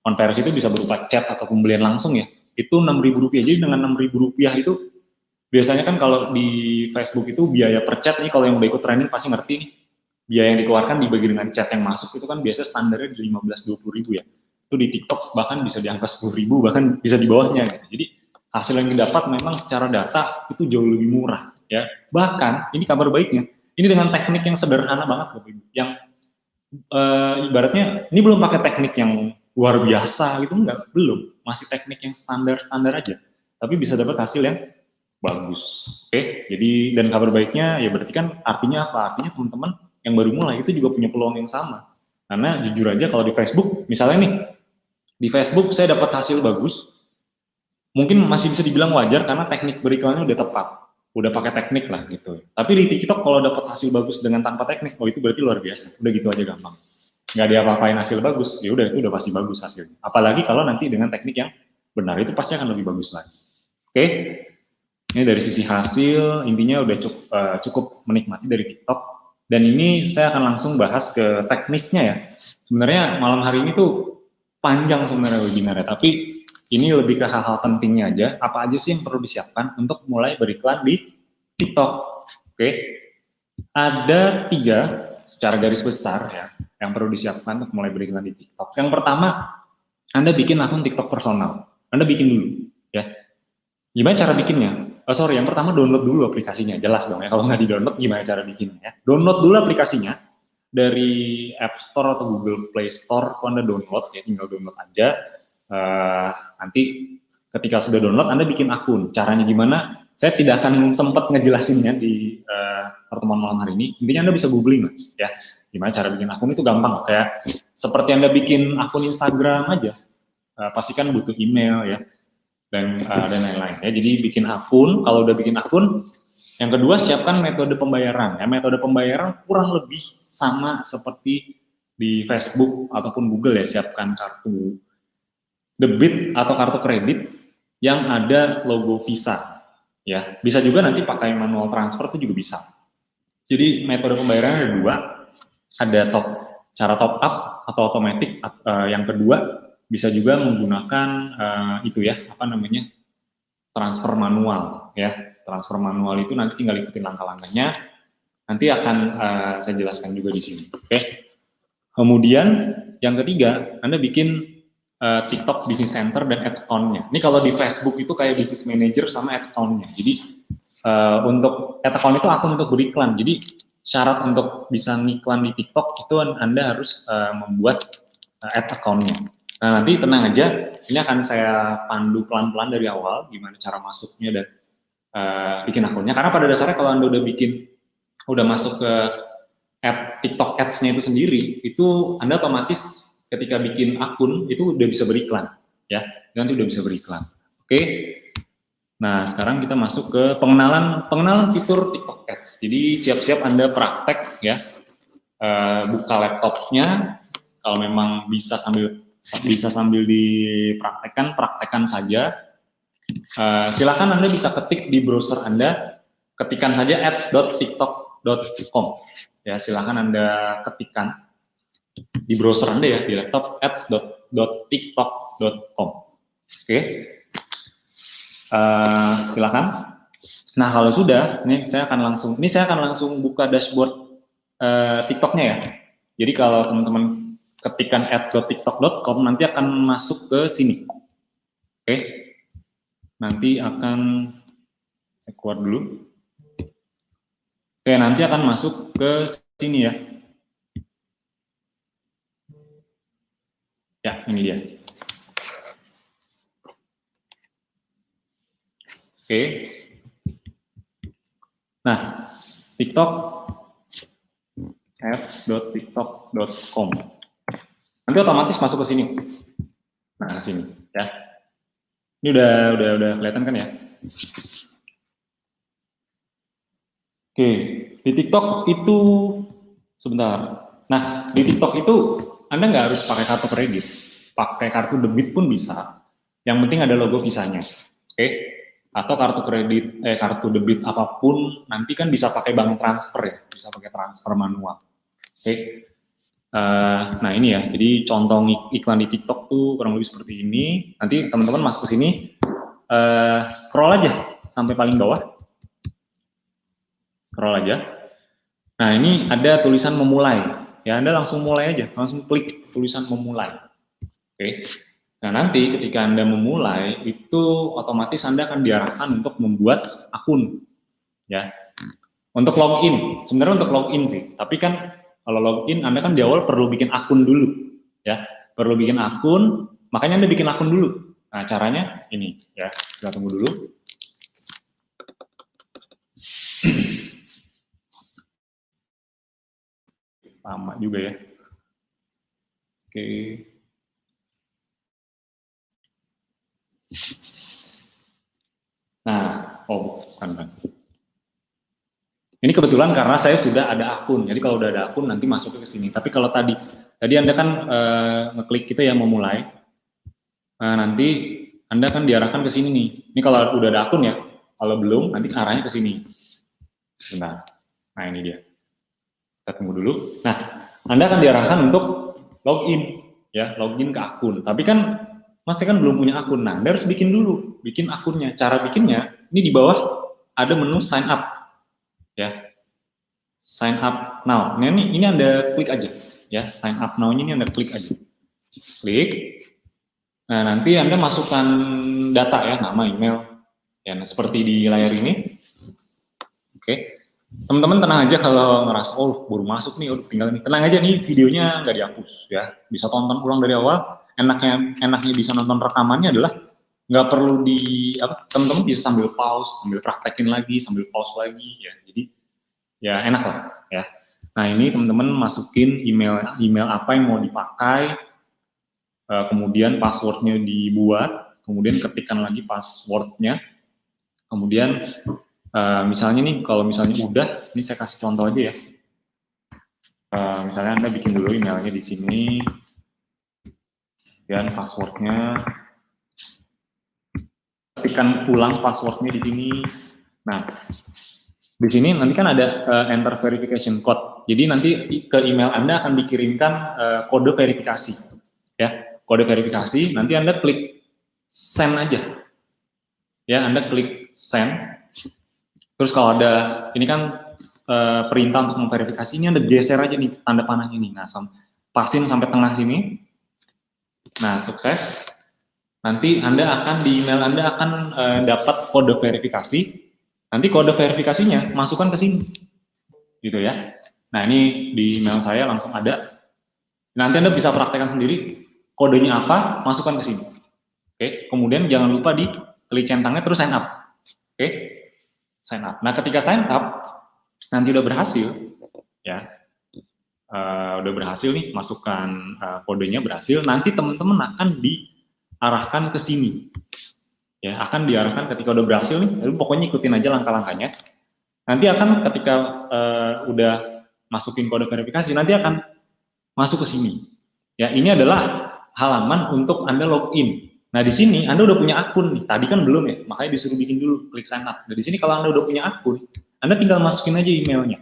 Konversi itu bisa berupa chat atau pembelian langsung ya. Itu Rp6.000. Jadi dengan Rp6.000 itu biasanya kan kalau di Facebook itu biaya per chat nih, kalau yang udah ikut training pasti ngerti nih. Biaya yang dikeluarkan dibagi dengan chat yang masuk itu kan biasa standarnya di 15-20 ribu ya. Itu di TikTok bahkan bisa di angka 10.000, bahkan bisa di bawahnya gitu. Jadi hasil yang didapat memang secara data itu jauh lebih murah ya. Bahkan ini kabar baiknya, ini dengan teknik yang sederhana banget Bapak Ibu. Yang ibaratnya ini belum pakai teknik yang luar biasa gitu, enggak, belum. Masih teknik yang standar-standar aja. Tapi bisa dapat hasil yang bagus. Oke, jadi dan kabar baiknya ya berarti kan artinya apa? Artinya teman-teman yang baru mulai itu juga punya peluang yang sama. Karena jujur aja kalau di Facebook, misalnya nih, di Facebook saya dapat hasil bagus, mungkin masih bisa dibilang wajar karena teknik beriklannya udah tepat, udah pakai teknik lah gitu. Tapi di TikTok kalau dapat hasil bagus dengan tanpa teknik, oh itu berarti luar biasa. Udah gitu aja gampang. Nggak diapa-apain hasil bagus, ya udah itu udah pasti bagus hasilnya. Apalagi kalau nanti dengan teknik yang benar itu pasti akan lebih bagus lagi. Oke, ini dari sisi hasil intinya udah cukup menikmati dari TikTok. Dan ini saya akan langsung bahas ke teknisnya ya. Sebenarnya malam hari ini tuh panjang sebenarnya webinarnya, tapi ini lebih ke hal-hal pentingnya aja. Apa aja sih yang perlu disiapkan untuk mulai beriklan di TikTok? Oke, ada 3 secara garis besar ya yang perlu disiapkan untuk mulai beriklan di TikTok. Yang pertama, Anda bikin akun TikTok personal. Anda bikin dulu ya. Gimana cara bikinnya? Yang pertama download dulu aplikasinya, jelas dong ya. Kalau nggak di-download gimana cara bikinnya ya? Download dulu aplikasinya dari App Store atau Google Play Store. Kalau Anda download ya, tinggal download aja. Nanti ketika sudah download, Anda bikin akun. Caranya gimana? Saya tidak akan sempat ngejelasinnya di pertemuan malam hari ini. Intinya Anda bisa googling ya. Gimana cara bikin akun itu gampang. Kayak seperti Anda bikin akun Instagram aja. Pastikan butuh email ya. Dan lain-lain ya. Jadi bikin akun, kalau udah bikin akun, yang kedua siapkan metode pembayaran. Ya, metode pembayaran kurang lebih sama seperti di Facebook ataupun Google ya. Siapkan kartu debit atau kartu kredit yang ada logo Visa. Ya, bisa juga nanti pakai manual transfer itu juga bisa. Jadi metode pembayaran ada 2, ada cara top up atau otomatis. Yang kedua bisa juga menggunakan itu ya, transfer manual ya. Transfer manual itu nanti tinggal ikutin langkah-langkahnya. Nanti akan saya jelaskan juga di sini. Oke. Kemudian yang ketiga, Anda bikin TikTok Business Center dan ad account-nya. Ini kalau di Facebook itu kayak Business Manager sama ad account-nya. Jadi untuk ad account itu akun untuk beriklan. Jadi syarat untuk bisa ngiklan di TikTok itu Anda harus membuat ad account-nya. Nah, nanti tenang aja, ini akan saya pandu pelan-pelan dari awal, gimana cara masuknya dan bikin akunnya. Karena pada dasarnya kalau Anda udah masuk ke TikTok Ads-nya itu sendiri, itu Anda otomatis ketika bikin akun, itu udah bisa beriklan. Ya, nanti udah bisa beriklan. Oke. Nah, sekarang kita masuk ke pengenalan fitur TikTok Ads. Jadi, siap-siap Anda praktek ya, buka laptopnya, kalau memang bisa sambil dipraktekkan, praktekkan saja. Silakan Anda bisa ketik di browser Anda, ketikkan saja ads.tiktok.com. Ya, silakan Anda ketikkan di browser Anda ya, di laptop ads.tiktok.com. Oke. Silakan. Nah, kalau sudah, saya akan langsung buka dashboard TikToknya ya. Jadi kalau teman-teman ketikkan ads.tiktok.com nanti akan masuk ke sini. Oke. Nanti akan saya keluar dulu. Oke, nanti akan masuk ke sini ya. Ya, ini dia. Oke. Nah, TikTok ads.tiktok.com. Nanti otomatis masuk ke sini. Nah, ke sini ya. Ini udah kelihatan kan ya? Oke, di TikTok itu sebentar. Nah, di TikTok itu Anda nggak harus pakai kartu kredit, pakai kartu debit pun bisa. Yang penting ada logo visanya, oke? Atau kartu kredit, kartu debit apapun, nanti kan bisa pakai bank transfer ya, bisa pakai transfer manual, oke? Nah ini ya, jadi contoh iklan di TikTok tuh kurang lebih seperti ini. Nanti teman-teman masuk ke sini, scroll aja sampai paling bawah, scroll aja. Nah ini ada tulisan memulai, ya Anda langsung mulai aja, langsung klik tulisan memulai, oke? Nah nanti ketika Anda memulai, itu otomatis Anda akan diarahkan untuk membuat akun, ya. Untuk login, sebenarnya untuk login sih, tapi kan kalau login Anda kan di awal perlu bikin akun dulu, ya, perlu bikin akun, makanya Anda bikin akun dulu. Nah caranya ini, ya, kita tunggu dulu. Lama juga ya. Oke. Nah, kan. Ini kebetulan karena saya sudah ada akun, jadi kalau udah ada akun nanti masuk ke sini. Tapi kalau tadi Anda kan ngeklik kita ya memulai, nanti Anda kan diarahkan ke sini nih. Ini kalau udah ada akun ya, kalau belum nanti arahnya ke sini. Bentar. Nah ini dia. Kita tunggu dulu. Nah, Anda akan diarahkan untuk login, ya, login ke akun. Tapi kan masih kan belum punya akun. Nah, Anda harus bikin dulu, bikin akunnya. Cara bikinnya, ini di bawah ada menu sign up, ya, sign up now. Nah, ini Anda klik aja, ya, sign up now ini Anda klik aja, klik. Nah, nanti Anda masukkan data ya, nama, email, ya, nah, seperti di layar ini. Oke. Teman-teman tenang aja kalau ngerasa baru masuk nih, tinggal nih, tenang aja nih, videonya nggak dihapus ya, bisa tonton ulang dari awal. Enaknya bisa nonton rekamannya adalah nggak perlu teman-teman bisa sambil pause, sambil praktekin lagi, sambil pause lagi ya, jadi ya enak lah ya. Nah ini teman-teman masukin email apa yang mau dipakai, kemudian passwordnya dibuat, kemudian ketikkan lagi passwordnya, kemudian misalnya nih, kalau misalnya udah, ini saya kasih contoh aja ya. Misalnya Anda bikin dulu emailnya di sini, dan passwordnya, ketikkan ulang passwordnya di sini. Nah, di sini nanti kan ada enter verification code. Jadi nanti ke email Anda akan dikirimkan kode verifikasi, ya, kode verifikasi. Nanti Anda klik send aja, ya, Anda klik send. Terus kalau ada, ini kan perintah untuk memverifikasi, ini Anda geser aja nih tanda panahnya nih. Nah, pasin sampai tengah sini. Nah, sukses. Nanti Anda akan di email Anda akan dapat kode verifikasi. Nanti kode verifikasinya masukkan ke sini. Gitu ya. Nah, ini di email saya langsung ada. Nanti Anda bisa praktekkan sendiri kodenya apa, masukkan ke sini. Oke, kemudian jangan lupa diklik centangnya terus sign up. Oke. Sign up. Nah, ketika sign up nanti udah berhasil, ya, udah berhasil nih, masukkan kodenya berhasil, nanti teman-teman akan diarahkan ke sini, ya, akan diarahkan ketika udah berhasil nih, lalu pokoknya ikutin aja langkah-langkahnya. Nanti akan ketika udah masukin kode verifikasi, nanti akan masuk ke sini. Ya, ini adalah halaman untuk Anda login. Nah, di sini Anda udah punya akun nih. Tadi kan belum ya, makanya disuruh bikin dulu, klik sign up. Nah, di sini kalau Anda udah punya akun, Anda tinggal masukin aja emailnya.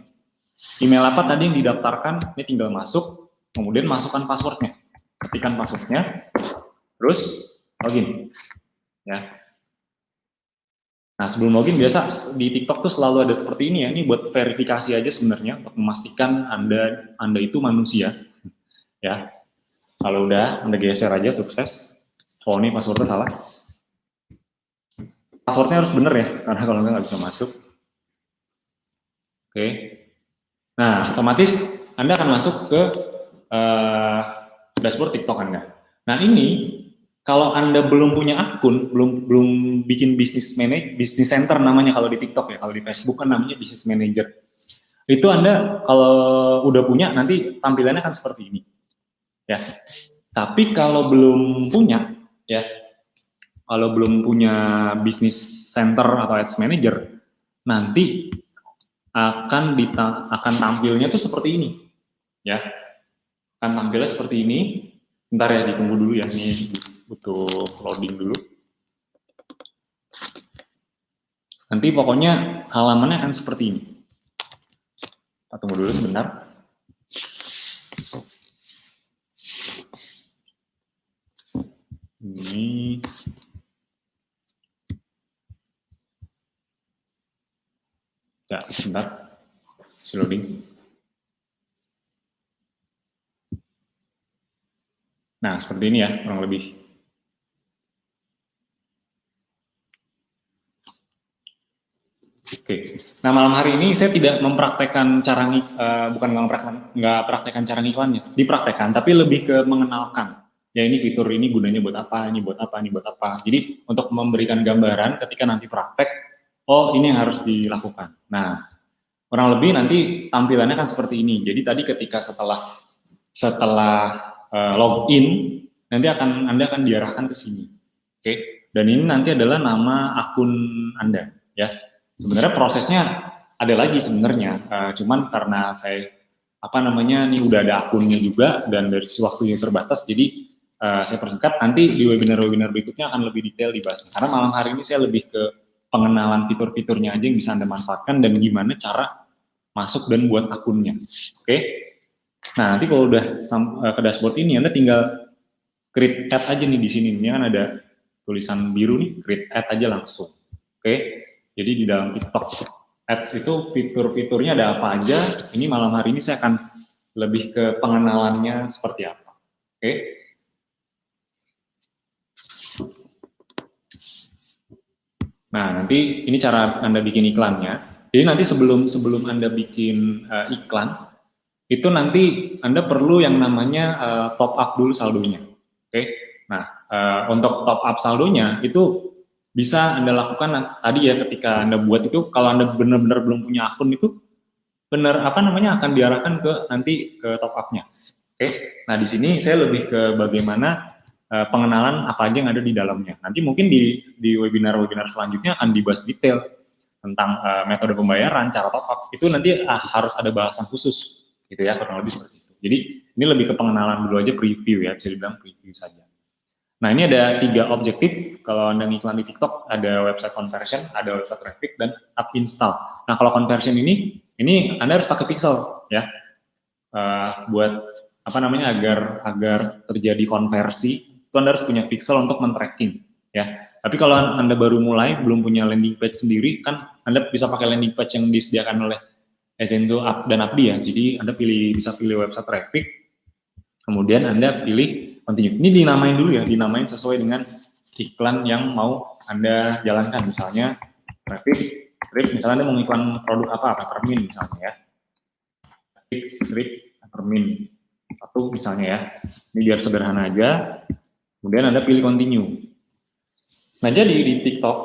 Email apa tadi yang didaftarkan, ini tinggal masuk, kemudian masukkan passwordnya. Ketikkan passwordnya, terus login. Ya. Nah, sebelum login biasa di TikTok tuh selalu ada seperti ini ya. Ini buat verifikasi aja sebenarnya, untuk memastikan Anda itu manusia. Ya. Kalau udah, Anda geser aja, sukses. Oh, ini passwordnya salah. Passwordnya harus bener ya, karena kalau nggak bisa masuk. Oke. Nah, otomatis Anda akan masuk ke dashboard TikTok Anda. Nah, ini kalau Anda belum punya akun, belum bikin bisnis center namanya kalau di TikTok ya, kalau di Facebook kan namanya business manager. Itu Anda kalau udah punya nanti tampilannya akan seperti ini. Ya. Tapi kalau belum punya, ya, kalau belum punya business center atau ads manager, nanti akan tampilnya tuh seperti ini, ya. Akan tampilnya seperti ini. Bentar ya, ditunggu dulu ya, ini butuh loading dulu. Nanti pokoknya halamannya akan seperti ini. Kita tunggu dulu sebentar. Ini ya, sebentar. Loading. Nah, seperti ini ya, kurang lebih. Oke. Nah, malam hari ini saya tidak mempraktekkan cara bukan nggak praktekkan cara ngiklannya, dipraktekkan, tapi lebih ke mengenalkan. Ya, ini fitur ini gunanya buat apa, ini buat apa, ini buat apa. Jadi untuk memberikan gambaran ketika nanti praktek, oh ini yang harus dilakukan. Nah, kurang lebih nanti tampilannya kan seperti ini. Jadi tadi ketika setelah login, nanti Anda akan diarahkan ke sini. Oke. Dan ini nanti adalah nama akun Anda, ya. Sebenarnya prosesnya ada lagi sebenarnya, cuman karena saya ini udah ada akunnya juga dan dari waktunya terbatas, jadi saya persingkat. Nanti di webinar-webinar berikutnya akan lebih detail dibahasnya. Karena malam hari ini saya lebih ke pengenalan fitur-fiturnya aja yang bisa Anda manfaatkan dan gimana cara masuk dan buat akunnya. Oke. Nah, nanti kalau udah ke dashboard ini, Anda tinggal create ad aja nih di sini. Ini kan ada tulisan biru nih, create ad aja langsung. Oke. Jadi di dalam TikTok Ads itu fitur-fiturnya ada apa aja. Ini malam hari ini saya akan lebih ke pengenalannya seperti apa. Oke. Nah, nanti ini cara Anda bikin iklannya. Jadi nanti sebelum Anda bikin iklan, itu nanti Anda perlu yang namanya top up dulu saldonya. Oke. Nah, untuk top up saldonya itu bisa Anda lakukan tadi ya, ketika Anda buat itu, kalau Anda benar-benar belum punya akun itu akan diarahkan ke nanti ke top up-nya. Oke. Nah, di sini saya lebih ke bagaimana pengenalan apa aja yang ada di dalamnya. Nanti mungkin di webinar-webinar selanjutnya akan dibahas detail tentang metode pembayaran, cara top up. Itu nanti harus ada bahasan khusus gitu ya, kurang lebih seperti itu. Jadi ini lebih ke pengenalan dulu aja, preview ya, bisa dibilang preview saja. Nah, ini ada 3 objektif. Kalau Anda ngiklan di TikTok, ada website conversion, ada website traffic, dan app install. Nah, kalau conversion ini Anda harus pakai pixel ya, buat agar terjadi konversi, itu Anda harus punya pixel untuk men-tracking ya. Tapi kalau Anda baru mulai, belum punya landing page sendiri, kan Anda bisa pakai landing page yang disediakan oleh Ezenzo dan Abdi ya. Jadi Anda bisa pilih website traffic, kemudian Anda pilih continue. Ini dinamain dulu ya, dinamain sesuai dengan iklan yang mau Anda jalankan. Misalnya traffic strip, misalnya Anda mau iklan produk apa, peppermint misalnya ya. Traffic strip peppermint 1 misalnya ya. Ini biar sederhana aja. Kemudian Anda pilih continue. Nah, jadi di TikTok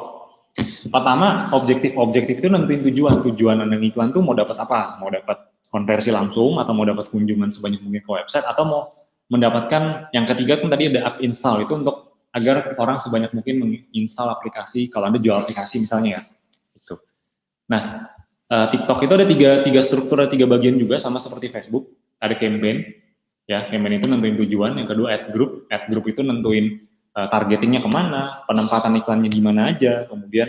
pertama objektif itu nentuin tujuan Anda ngiklan tuh mau dapat apa? Mau dapat konversi langsung, atau mau dapat kunjungan sebanyak mungkin ke website, atau mau mendapatkan yang ketiga kan tadi ada app install, itu untuk agar orang sebanyak mungkin menginstal aplikasi kalau Anda jual aplikasi misalnya ya. Gitu. Nah, TikTok itu ada tiga struktur, ada 3 bagian juga sama seperti Facebook. Ada campaign, ya campaign itu nentuin tujuan. Yang kedua ad group itu nentuin targetingnya kemana, penempatan iklannya di mana aja, kemudian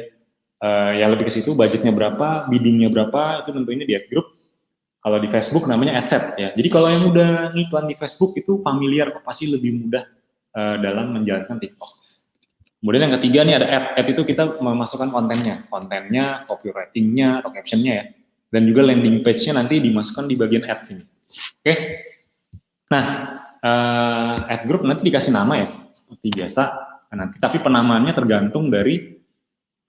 ya lebih ke situ budgetnya berapa, biddingnya berapa, itu tentunya di ad group. Kalau di Facebook namanya ad set ya. Jadi kalau yang udah ngiklan di Facebook itu familiar, pasti lebih mudah dalam menjalankan TikTok. Kemudian yang ketiga nih ada ad itu kita memasukkan kontennya, copywritingnya atau captionnya ya. Dan juga landing page-nya nanti dimasukkan di bagian ad sini. Oke. Nah, ad group nanti dikasih nama ya, seperti biasa. Nanti tapi penamaannya tergantung dari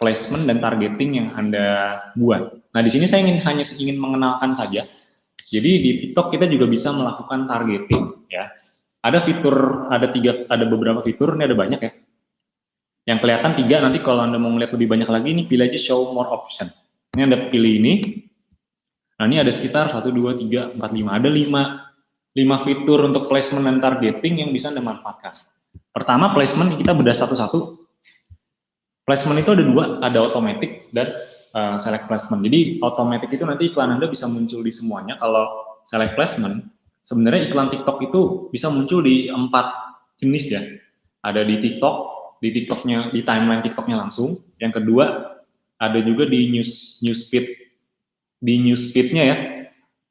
placement dan targeting yang Anda buat. Nah, di sini saya hanya ingin mengenalkan saja. Jadi di TikTok kita juga bisa melakukan targeting ya. Ada beberapa fitur, ini ada banyak ya. Yang kelihatan 3, nanti kalau Anda mau melihat lebih banyak lagi, ini pilih aja show more option. Ini Anda pilih ini. Nah, ini ada sekitar 1, 2, 3, 4, 5. Ada 5 fitur untuk placement dan targeting yang bisa Anda manfaatkan. Pertama, placement kita bedah satu-satu. Placement itu ada dua, ada automatic dan select placement. Jadi automatic itu nanti iklan Anda bisa muncul di semuanya. Kalau select placement, sebenarnya iklan TikTok itu bisa muncul di 4 jenis ya. Ada di TikTok, di TikToknya, di timeline TikToknya langsung. Yang kedua, ada juga di newsfeed, di newsfeednya ya.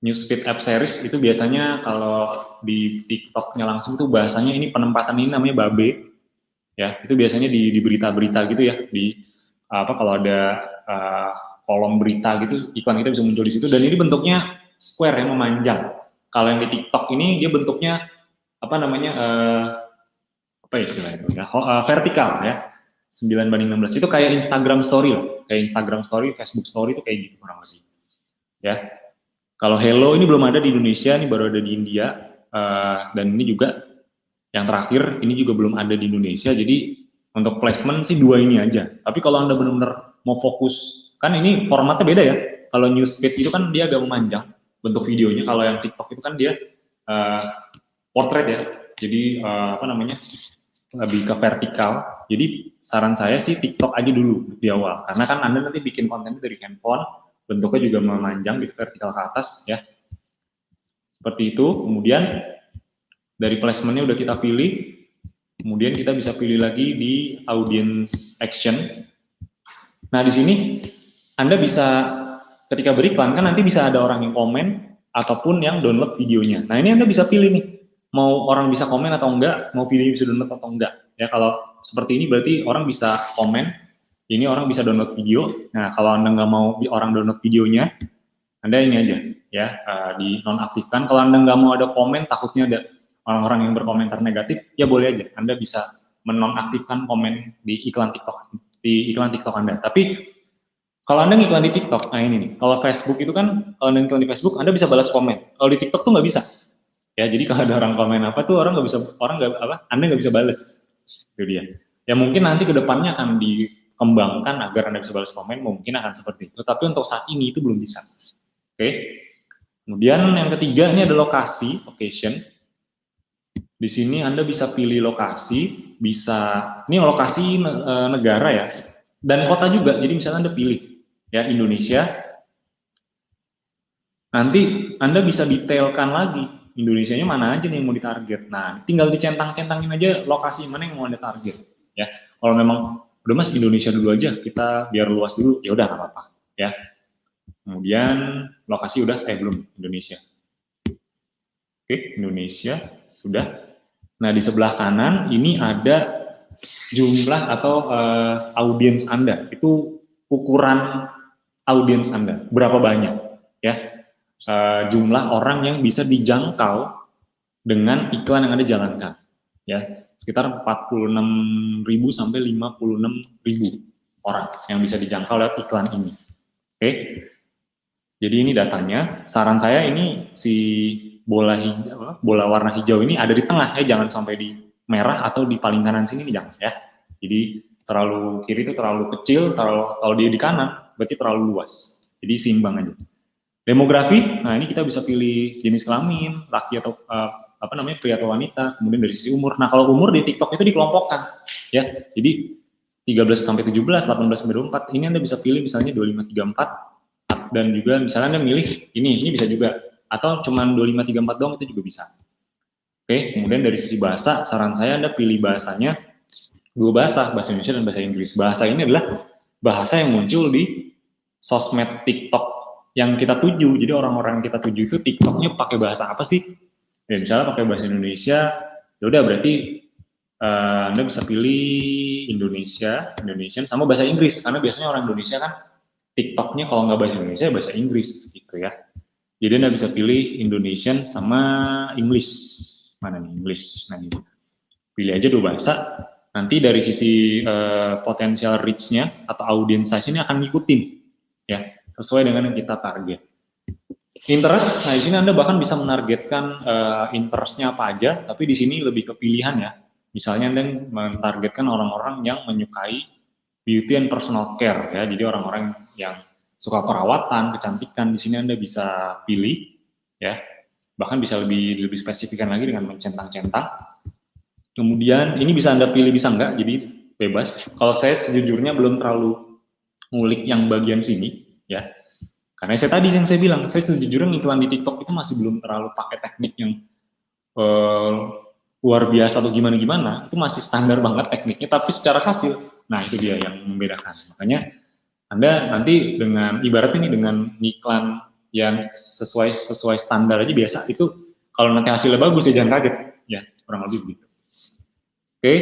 Newsfeed app series itu biasanya kalau di TikToknya langsung itu bahasanya ini penempatan ini namanya babe. Ya, itu biasanya di berita-berita gitu ya, di apa kalau ada kolom berita gitu, iklan kita bisa muncul di situ dan ini bentuknya square yang memanjang. Kalau yang di TikTok ini dia bentuknya apa namanya apa istilahnya ya, vertikal ya. 9:16 itu kayak Instagram story loh, kayak Instagram story, Facebook story itu kayak gitu kurang lebih. Ya. Kalau Hello ini belum ada di Indonesia, ini baru ada di India dan ini juga yang terakhir ini juga belum ada di Indonesia. Jadi untuk placement sih 2 ini aja. Tapi kalau Anda benar-benar mau fokus, kan ini formatnya beda ya. Kalau newsfeed itu kan dia agak memanjang bentuk videonya. Kalau yang TikTok itu kan dia portrait ya. Jadi apa namanya? Lebih ke vertikal. Jadi saran saya sih TikTok aja dulu di awal. Karena kan Anda nanti bikin kontennya dari handphone, bentuknya juga memanjang di vertikal ke atas ya. Seperti itu. Kemudian dari placementnya udah kita pilih, kemudian kita bisa pilih lagi di audience action. Nah di sini Anda bisa ketika beriklan kan nanti bisa ada orang yang komen ataupun yang download videonya. Nah ini Anda bisa pilih nih, mau orang bisa komen atau enggak, mau video bisa download atau enggak. Ya kalau seperti ini berarti orang bisa komen, ini orang bisa download video. Nah kalau Anda nggak mau orang download videonya, Anda ini aja ya di nonaktifkan. Kalau Anda nggak mau ada komen, takutnya ada orang-orang yang berkomentar negatif, ya boleh aja. Anda bisa menonaktifkan komen di iklan TikTok Anda. Tapi kalau Anda ngiklan di TikTok, nah ini nih, kalau Facebook itu kan, kalau Anda ngiklan di Facebook, Anda bisa balas komen. Kalau di TikTok tuh nggak bisa. Ya, jadi kalau ada orang komen apa tuh orang nggak bisa, Anda nggak bisa balas. Itu dia. Ya mungkin nanti ke depannya akan dikembangkan agar Anda bisa balas komen, mungkin akan seperti itu. Tapi untuk saat ini itu belum bisa. Oke. Kemudian yang ketiga ini ada lokasi, location. Di sini Anda bisa pilih lokasi, bisa ini lokasi negara ya, dan kota juga. Jadi misalnya Anda pilih ya Indonesia, nanti Anda bisa detailkan lagi Indonesianya mana aja nih yang mau ditarget. Nah, tinggal dicentang-centangin aja lokasi mana yang mau Anda target. Ya, kalau memang udah Mas Indonesia dulu aja, kita biar luas dulu, ya udah nggak apa-apa. Ya. Kemudian lokasi udah, belum Indonesia. Oke, Indonesia sudah. Nah, di sebelah kanan ini ada jumlah atau audiens Anda. Itu ukuran audiens Anda, berapa banyak ya. Jumlah orang yang bisa dijangkau dengan iklan yang Anda jalankan. Ya, sekitar 46.000 sampai 56.000 orang yang bisa dijangkau lewat iklan ini. Oke. Jadi ini datanya. Saran saya ini si bola hijau, bola warna hijau ini ada di tengah ya, jangan sampai di merah atau di paling kanan sini nih, jangan ya. Jadi terlalu kiri itu terlalu kecil, kalau dia di kanan berarti terlalu luas. Jadi seimbang aja. Demografi, nah ini kita bisa pilih jenis kelamin, laki atau apa namanya, pria atau wanita, kemudian dari sisi umur. Nah kalau umur di TikTok itu dikelompokkan ya. Jadi 13 sampai 17, 18 sampai 24, ini Anda bisa pilih misalnya 25 34 dan juga misalnya Anda milih ini bisa juga, atau cuman 25 34 doang itu juga bisa. Oke, kemudian dari sisi bahasa, saran saya Anda pilih bahasanya 2 bahasa Indonesia dan bahasa Inggris. Bahasa ini adalah bahasa yang muncul di sosmed TikTok yang kita tuju. Jadi orang-orang yang kita tuju itu TikToknya pakai bahasa apa sih? Ya misalnya pakai bahasa Indonesia, ya udah berarti Anda bisa pilih Indonesian sama bahasa Inggris, karena biasanya orang Indonesia kan TikToknya kalau nggak bahasa Indonesia bahasa Inggris gitu ya. Jadi Anda bisa pilih Indonesian sama English. Mana nih English? Nah ini. Pilih aja 2 bahasa. Nanti dari sisi potensial reach-nya atau audience size ini akan ngikutin ya, sesuai dengan yang kita target. Interest, nah di sini Anda bahkan bisa menargetkan interest-nya apa aja, tapi di sini lebih ke pilihan ya. Misalnya Anda menargetkan orang-orang yang menyukai beauty and personal care ya, jadi orang-orang yang suka perawatan, kecantikan, di sini Anda bisa pilih ya. Bahkan bisa lebih spesifikan lagi dengan mencentang-centang. Kemudian ini bisa Anda pilih bisa enggak, jadi bebas. Kalau saya sejujurnya belum terlalu ngulik yang bagian sini, ya. Karena yang saya bilang, saya sejujurnya iklan di TikTok itu masih belum terlalu pakai teknik yang luar biasa atau gimana-gimana, itu masih standar banget tekniknya, tapi secara hasil, nah itu dia yang membedakan. Makanya Anda nanti dengan, ibaratnya nih dengan iklan yang sesuai standar aja biasa, itu kalau nanti hasilnya bagus ya jangan kaget, ya kurang lebih begitu. Oke,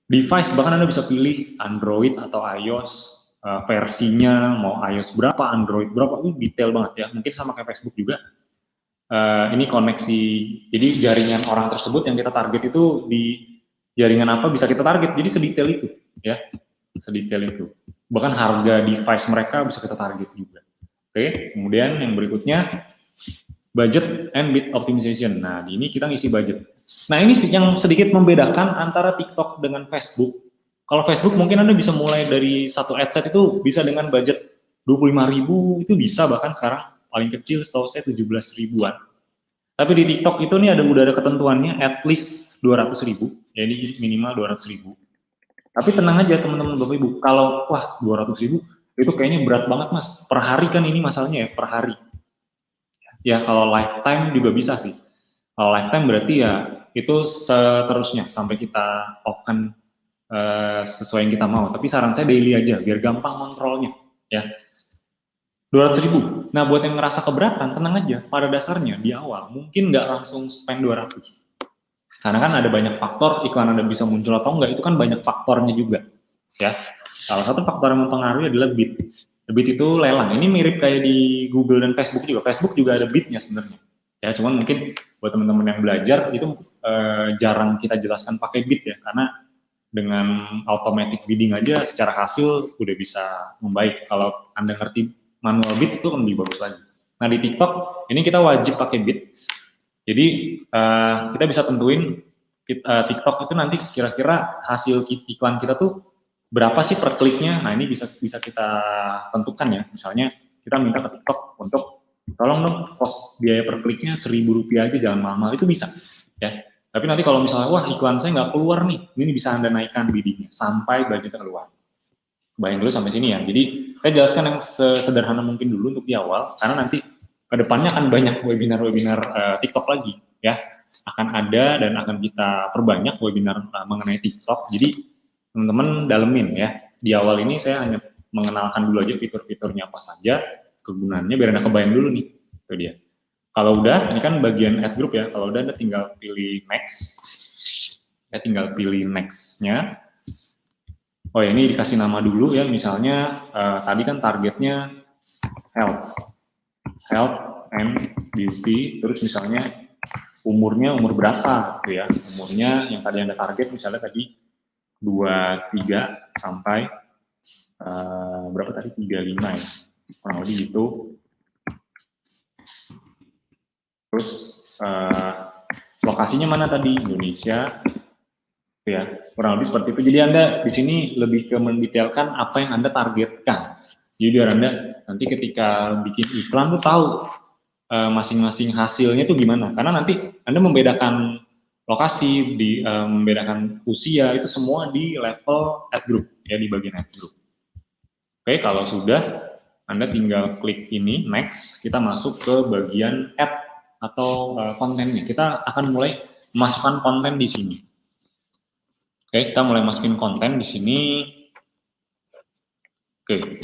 device bahkan Anda bisa pilih Android atau iOS, versinya mau iOS berapa, Android berapa, itu detail banget ya, mungkin sama kayak Facebook juga. Ini koneksi, jadi jaringan orang tersebut yang kita target itu di jaringan apa bisa kita target, jadi sedetail itu ya, sedetail itu, bahkan harga device mereka bisa kita target juga. Oke, kemudian yang berikutnya budget and bid optimization. Nah di ini kita ngisi budget. Nah ini yang sedikit membedakan antara TikTok dengan Facebook. Kalau Facebook mungkin Anda bisa mulai dari satu adset itu bisa dengan budget 25.000, itu bisa bahkan sekarang paling kecil setahu saya 17 ribuan. Tapi di TikTok itu nih udah ada ketentuannya at least 200.000, jadi minimal 200.000. Tapi tenang aja teman-teman Bapak Ibu, kalau wah 200.000 itu kayaknya berat banget Mas, per hari kan ini masalahnya ya, per hari. Ya kalau lifetime juga bisa sih. Kalau lifetime berarti ya itu seterusnya sampai kita off-kan sesuai yang kita mau. Tapi saran saya daily aja, biar gampang kontrolnya. Ya, 200.000. Nah, buat yang ngerasa keberatan, tenang aja. Pada dasarnya, di awal, mungkin nggak langsung spend 200. Karena kan ada banyak faktor, iklan Anda bisa muncul atau enggak, itu kan banyak faktornya juga. Ya, salah satu faktor yang mempengaruhi adalah bid. Bid itu lelang. Ini mirip kayak di Google dan Facebook juga. Facebook juga ada bidnya sebenarnya. Ya, cuman mungkin buat teman-teman yang belajar, itu jarang kita jelaskan pakai bid ya, karena dengan automatic bidding aja secara hasil udah bisa membaik. Kalau Anda ngerti manual bid itu lebih bagus lagi. Nah di TikTok ini kita wajib pakai bid. Jadi kita bisa tentuin TikTok itu nanti kira-kira hasil iklan kita tuh berapa sih per kliknya. Nah ini bisa kita tentukan ya. Misalnya kita minta ke TikTok untuk tolong dong cost biaya per kliknya Rp1.000 aja, jangan mahal-mahal, itu bisa ya. Tapi nanti kalau misalnya wah iklan saya nggak keluar nih, ini bisa Anda naikkan biddingnya sampai budgetnya keluar. Bayang dulu sampai sini ya. Jadi saya jelaskan yang sederhana mungkin dulu untuk di awal, karena nanti kedepannya akan banyak webinar-webinar TikTok lagi ya, akan ada dan akan kita perbanyak webinar mengenai TikTok. Jadi teman-teman dalemin ya. Di awal ini saya hanya mengenalkan dulu aja fitur-fiturnya apa saja, kegunaannya biar Anda kebayang dulu nih. Itu dia. Kalau udah, ini kan bagian ad group ya. Kalau udah Anda tinggal pilih next. Ya tinggal pilih next-nya. Oh ya, ini dikasih nama dulu ya, misalnya tadi kan targetnya health and beauty, terus misalnya umur berapa gitu ya, umurnya yang tadi Anda target misalnya tadi 23 sampai berapa tadi, 35 ya, kurang lebih gitu. Terus lokasinya mana tadi, Indonesia. Ya, kurang lebih seperti itu. Jadi Anda di sini lebih ke mendetailkan apa yang Anda targetkan. Jadi biar Anda nanti ketika bikin iklan tuh tahu masing-masing hasilnya tuh gimana. Karena nanti Anda membedakan lokasi, membedakan usia, itu semua di level ad group, ya di bagian ad group. Oke, kalau sudah, Anda tinggal klik ini, next, kita masuk ke bagian ad atau kontennya. Kita akan mulai memasukkan konten di sini. Oke, kita mulai masukin konten di sini. Oke.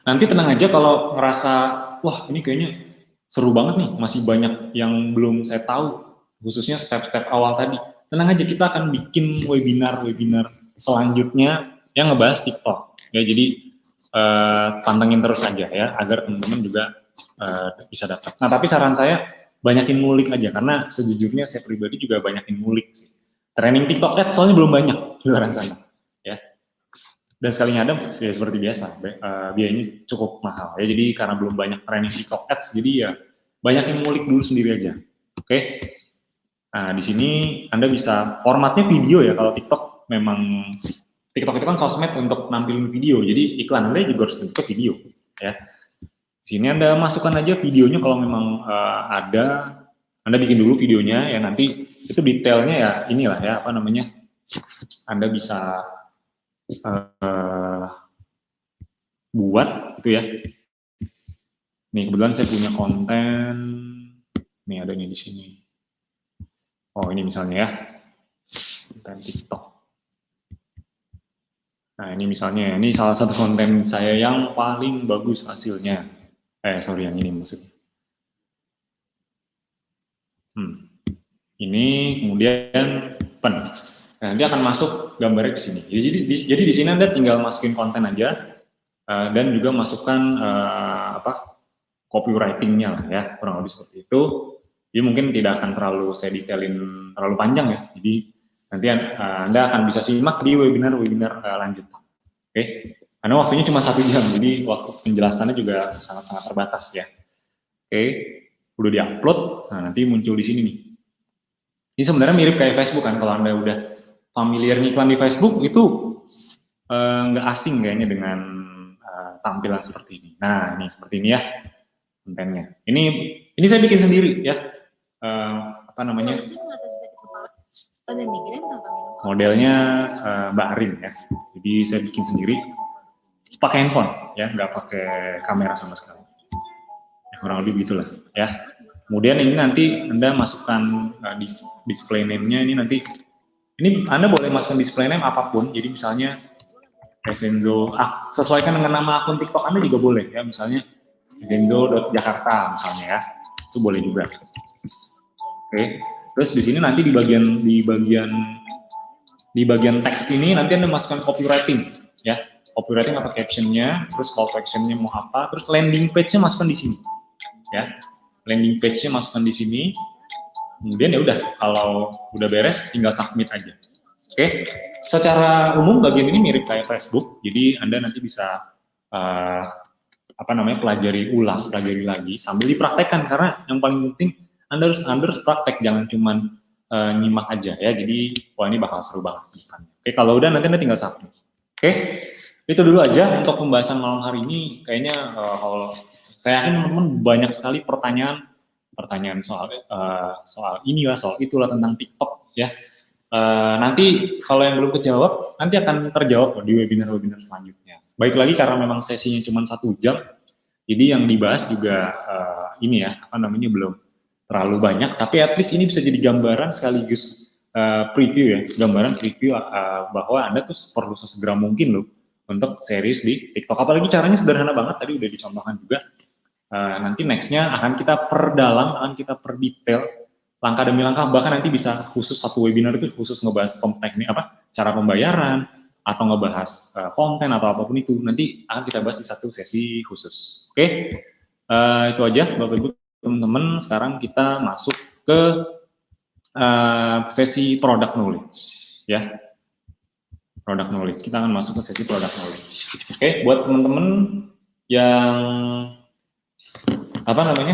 Nanti tenang aja kalau ngerasa, wah ini kayaknya seru banget nih, masih banyak yang belum saya tahu, khususnya step-step awal tadi. Tenang aja, kita akan bikin webinar selanjutnya yang ngebahas TikTok. Ya, jadi pantengin terus aja ya, agar teman-teman juga bisa dapat. Nah, tapi saran saya banyakin ngulik aja, karena sejujurnya saya pribadi juga banyakin ngulik sih. Training TikTok Ads soalnya belum banyak di luar sana, ya. Dan sekalinya ada ya seperti biasa, biayanya cukup mahal ya. Jadi karena belum banyak training TikTok Ads, jadi ya banyak yang ngulik dulu sendiri aja. Oke. Nah di sini Anda bisa formatnya video ya. Kalau TikTok memang TikTok itu kan sosmed untuk nampilin video, jadi iklan Anda juga harus bentuk video, ya. Di sini Anda masukkan aja videonya kalau memang ada. Anda bikin dulu videonya ya, nanti itu detailnya ya inilah ya, apa namanya, Anda bisa buat gitu ya. Nih kebetulan saya punya konten, nih ada nih di sini. Oh ini misalnya ya, konten TikTok. Nah ini misalnya, ini salah satu konten saya yang paling bagus hasilnya. Sorry yang ini maksudnya. Ini kemudian pen. Nah, nanti akan masuk gambarnya ke sini. Jadi di sini Anda tinggal masukin konten aja dan juga masukkan copywriting-nya lah ya, kurang lebih seperti itu. Jadi mungkin tidak akan terlalu saya detailin terlalu panjang ya. Jadi nanti Anda akan bisa simak di webinar-webinar lanjutan. Oke. Karena waktunya cuma 1 jam, jadi waktu penjelasannya juga sangat-sangat terbatas ya. Oke. Udah diupload, nah nanti muncul di sini nih. Ini sebenarnya mirip kayak Facebook kan, kalau Anda udah familiar iklan di Facebook itu nggak asing kayaknya dengan tampilan seperti ini. Nah, ini seperti ini ya kontennya. Ini saya bikin sendiri ya. Apa namanya? Modelnya Mbak Arin ya. Jadi saya bikin sendiri pakai handphone ya, nggak pakai kamera sama sekali. Kurang lebih begitulah ya. Kemudian ini nanti Anda masukkan display name-nya ini nanti. Ini Anda boleh masukkan display name apapun. Jadi misalnya Esenzo, sesuaikan dengan nama akun TikTok Anda juga boleh ya. Misalnya Esenzo.jakarta misalnya ya. Itu boleh juga. Oke. Terus di sini nanti di bagian teks ini nanti Anda masukkan copywriting ya. Copywriting atau caption-nya, terus call to action-nya mau apa, terus landing page-nya masukkan di sini. Ya. Landing page-nya masukkan di sini. Kemudian ya udah, kalau udah beres tinggal submit aja. Oke. Secara umum bagian ini mirip kayak Facebook. Jadi Anda nanti bisa pelajari lagi sambil dipraktekkan, karena yang paling penting Anda harus praktek, jangan cuma nyimak aja ya. Jadi wah ini bakal seru banget ke depannya. Oke, kalau udah nanti Anda tinggal submit. Oke. Itu dulu aja untuk pembahasan malam hari ini. Kayaknya kalau saya yakin teman-teman banyak sekali pertanyaan soal inilah, soal itulah tentang TikTok ya. Nanti kalau yang belum kejawab nanti akan terjawab di webinar-webinar selanjutnya. Baik lagi karena memang sesinya cuma 1 jam, jadi yang dibahas juga belum terlalu banyak. Tapi at least ini bisa jadi gambaran sekaligus preview ya, gambaran preview bahwa Anda tuh perlu sesegera mungkin loh untuk serius di TikTok. Apalagi caranya sederhana banget, tadi udah dicontohkan juga. Nanti nextnya akan kita perdalam, akan kita perdetail langkah demi langkah, bahkan nanti bisa khusus satu webinar itu khusus ngebahas teknik cara pembayaran atau ngebahas konten atau apapun itu, nanti akan kita bahas di satu sesi khusus. Oke. Itu aja Bapak Ibu teman-teman. Sekarang kita masuk ke sesi product knowledge ya. Product knowledge. Kita akan masuk ke sesi product knowledge. Oke, buat teman-teman yang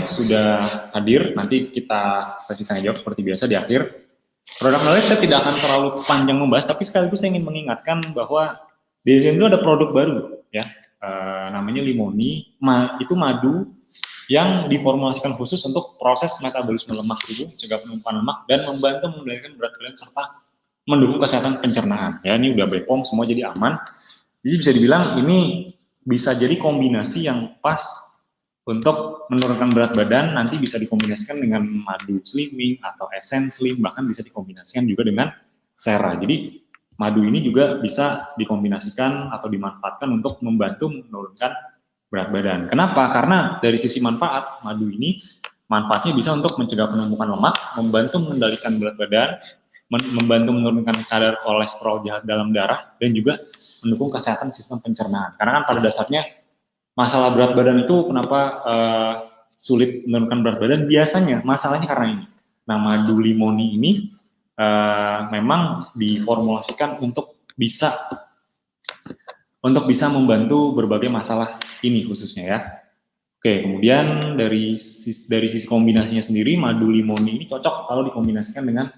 sudah hadir, nanti kita sesi tanya jawab seperti biasa di akhir. Product knowledge saya tidak akan terlalu panjang membahas, tapi sekaligus saya ingin mengingatkan bahwa di Esenzo ada produk baru ya, namanya Limoni. Itu madu yang diformulasikan khusus untuk proses metabolisme lemak tubuh, mencegah penumpukan lemak dan membantu mengendalikan berat badan serta mendukung kesehatan pencernaan. Ya, ini udah BPOM semua jadi aman. Jadi bisa dibilang ini bisa jadi kombinasi yang pas untuk menurunkan berat badan. Nanti bisa dikombinasikan dengan madu slimming atau essence slim, bahkan bisa dikombinasikan juga dengan sera. Jadi madu ini juga bisa dikombinasikan atau dimanfaatkan untuk membantu menurunkan berat badan. Kenapa? Karena dari sisi manfaat, madu ini manfaatnya bisa untuk mencegah penumpukan lemak, membantu mengendalikan berat badan, membantu menurunkan kadar kolesterol jahat dalam darah, dan juga mendukung kesehatan sistem pencernaan. Karena kan pada dasarnya masalah berat badan itu kenapa sulit menurunkan berat badan? Biasanya masalahnya karena ini. Nah, madu limoni ini memang diformulasikan untuk bisa membantu berbagai masalah ini khususnya ya. Oke, kemudian dari sisi kombinasinya sendiri, madu limoni ini cocok kalau dikombinasikan dengan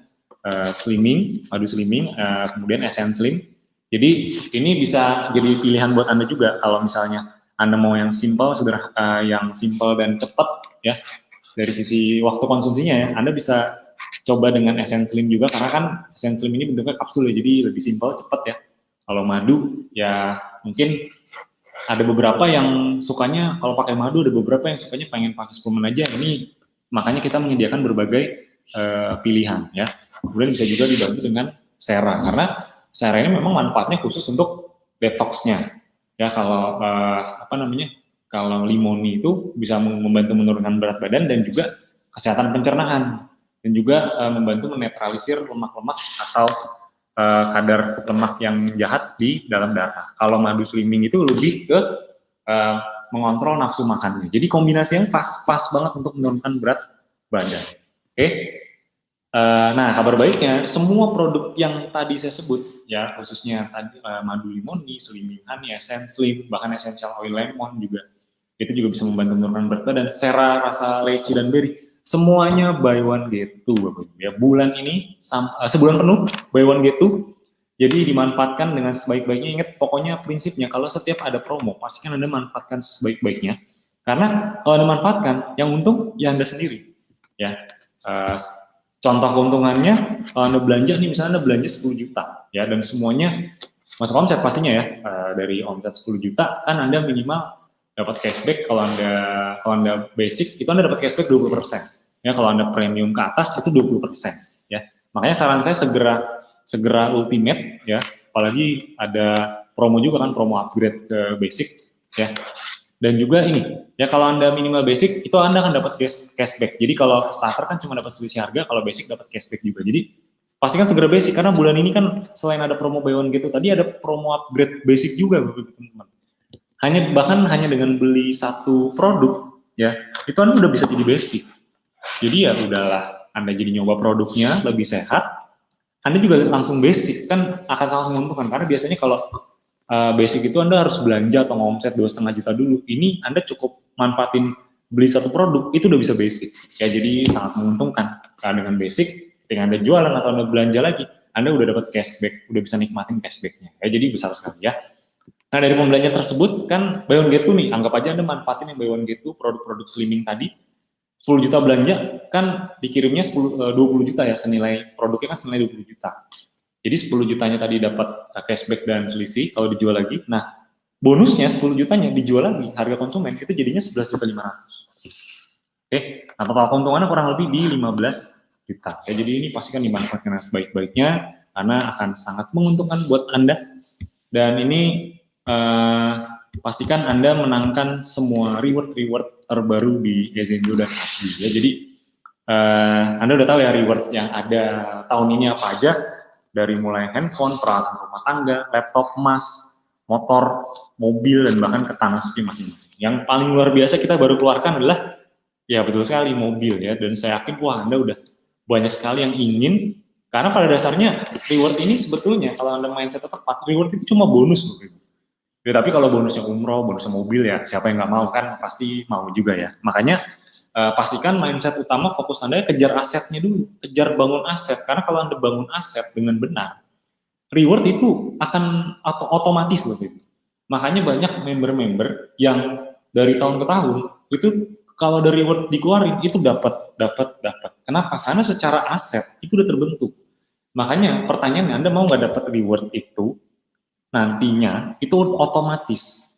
madu slimming, kemudian essence slim. Jadi ini bisa jadi pilihan buat Anda juga kalau misalnya Anda mau yang simple, yang simple dan cepat ya. Dari sisi waktu konsumsinya ya, Anda bisa coba dengan Essence Slim juga, karena kan Essence Slim ini bentuknya kapsul ya, jadi lebih simpel, cepat ya. Kalau madu ya mungkin ada beberapa yang sukanya kalau pakai madu, ada beberapa yang sukanya pengen pakai suplemen aja. Ini makanya kita menyediakan berbagai pilihan ya. Kemudian bisa juga dibantu dengan Sera, karena Sera ini memang manfaatnya khusus untuk detoxnya ya. Kalau kalau Limoni itu bisa membantu menurunkan berat badan dan juga kesehatan pencernaan, dan juga membantu menetralisir lemak-lemak atau kadar lemak yang jahat di dalam darah. Kalau madu slimming itu lebih ke mengontrol nafsu makannya. Jadi kombinasi yang pas banget untuk menurunkan berat badan. Oke. Nah, kabar baiknya, semua produk yang tadi saya sebut, ya khususnya tadi madu limoni, slimming honey, essence slim, bahkan essential oil lemon juga, itu juga bisa membantu menurunkan berat badan. Sera rasa leci dan berry, semuanya buy one get two, ya. Bulan ini sebulan penuh buy one get two. Jadi dimanfaatkan dengan sebaik-baiknya. Ingat pokoknya prinsipnya, kalau setiap ada promo, pastikan Anda manfaatkan sebaik-baiknya. Karena kalau Anda manfaatkan, yang untung ya Anda sendiri. Ya. Contoh keuntungannya, kalau Anda belanja nih, misalnya Anda belanja 10 juta, ya, dan semuanya masuk omset pastinya ya, dari omset 10 juta, kan Anda minimal dapat cashback. Kalau Anda basic, itu Anda dapat cashback 20%. Ya, kalau Anda premium ke atas, itu 20%. Ya. Makanya saran saya segera ultimate, ya, apalagi ada promo juga kan, promo upgrade ke basic, ya. Dan juga ini, ya kalau Anda minimal basic, itu Anda akan dapat cashback. Jadi kalau starter kan cuma dapat selisih harga, kalau basic dapat cashback juga. Jadi pastikan segera basic, karena bulan ini kan selain ada promo buy one gitu, tadi ada promo upgrade basic juga, teman-teman. Bahkan hanya dengan beli satu produk, ya, itu Anda udah bisa jadi basic. Jadi ya udahlah, Anda jadi nyoba produknya, lebih sehat, Anda juga langsung basic, kan akan sangat menguntungkan. Karena biasanya kalau basic itu Anda harus belanja atau ngomset 2,5 juta dulu. Ini Anda cukup manfaatin beli satu produk, itu udah bisa basic. Ya, jadi sangat menguntungkan. Karena dengan basic, dengan Anda jualan atau Anda belanja lagi, Anda udah dapat cashback, udah bisa nikmatin cashbacknya. Ya, jadi besar sekali ya. Nah, dari pembelanja tersebut kan buy one get two nih, anggap aja Anda manfaatin yang buy one get two, produk-produk slimming tadi, 10 juta belanja, kan dikirimnya 20 juta ya, senilai produknya kan senilai 20 juta. Jadi 10 jutanya tadi dapat cashback dan selisih kalau dijual lagi. Nah, bonusnya 10 jutanya dijual lagi, harga konsumen itu jadinya 11.500.000. Oke, nah total keuntungannya kurang lebih di 15 juta. Ya, jadi ini pastikan dimanfaatkan sebaik-baiknya karena akan sangat menguntungkan buat Anda. Dan ini pastikan Anda menangkan semua reward terbaru di Gezendo dan Asdi. Ya, jadi Anda udah tahu ya reward yang ada tahun ini apa aja. Dari mulai handphone, peralatan rumah tangga, laptop emas, motor, mobil, dan bahkan ke tanah suci masing-masing. Yang paling luar biasa kita baru keluarkan adalah, ya betul sekali, mobil ya. Dan saya yakin, wah Anda udah banyak sekali yang ingin, karena pada dasarnya reward ini sebetulnya, kalau Anda mindset tepat, reward itu cuma bonus. Ya, tapi kalau bonusnya umroh, bonusnya mobil ya, siapa yang nggak mau kan, pasti mau juga ya. Makanya, pastikan mindset utama fokus Anda kejar asetnya dulu, kejar bangun aset. Karena kalau Anda bangun aset dengan benar, reward itu akan otomatis loh gitu. Makanya banyak member-member yang dari tahun ke tahun itu kalau dari reward dikeluarin itu dapat. Kenapa? Karena secara aset itu udah terbentuk. Makanya pertanyaannya, Anda mau nggak dapat reward itu nantinya itu otomatis?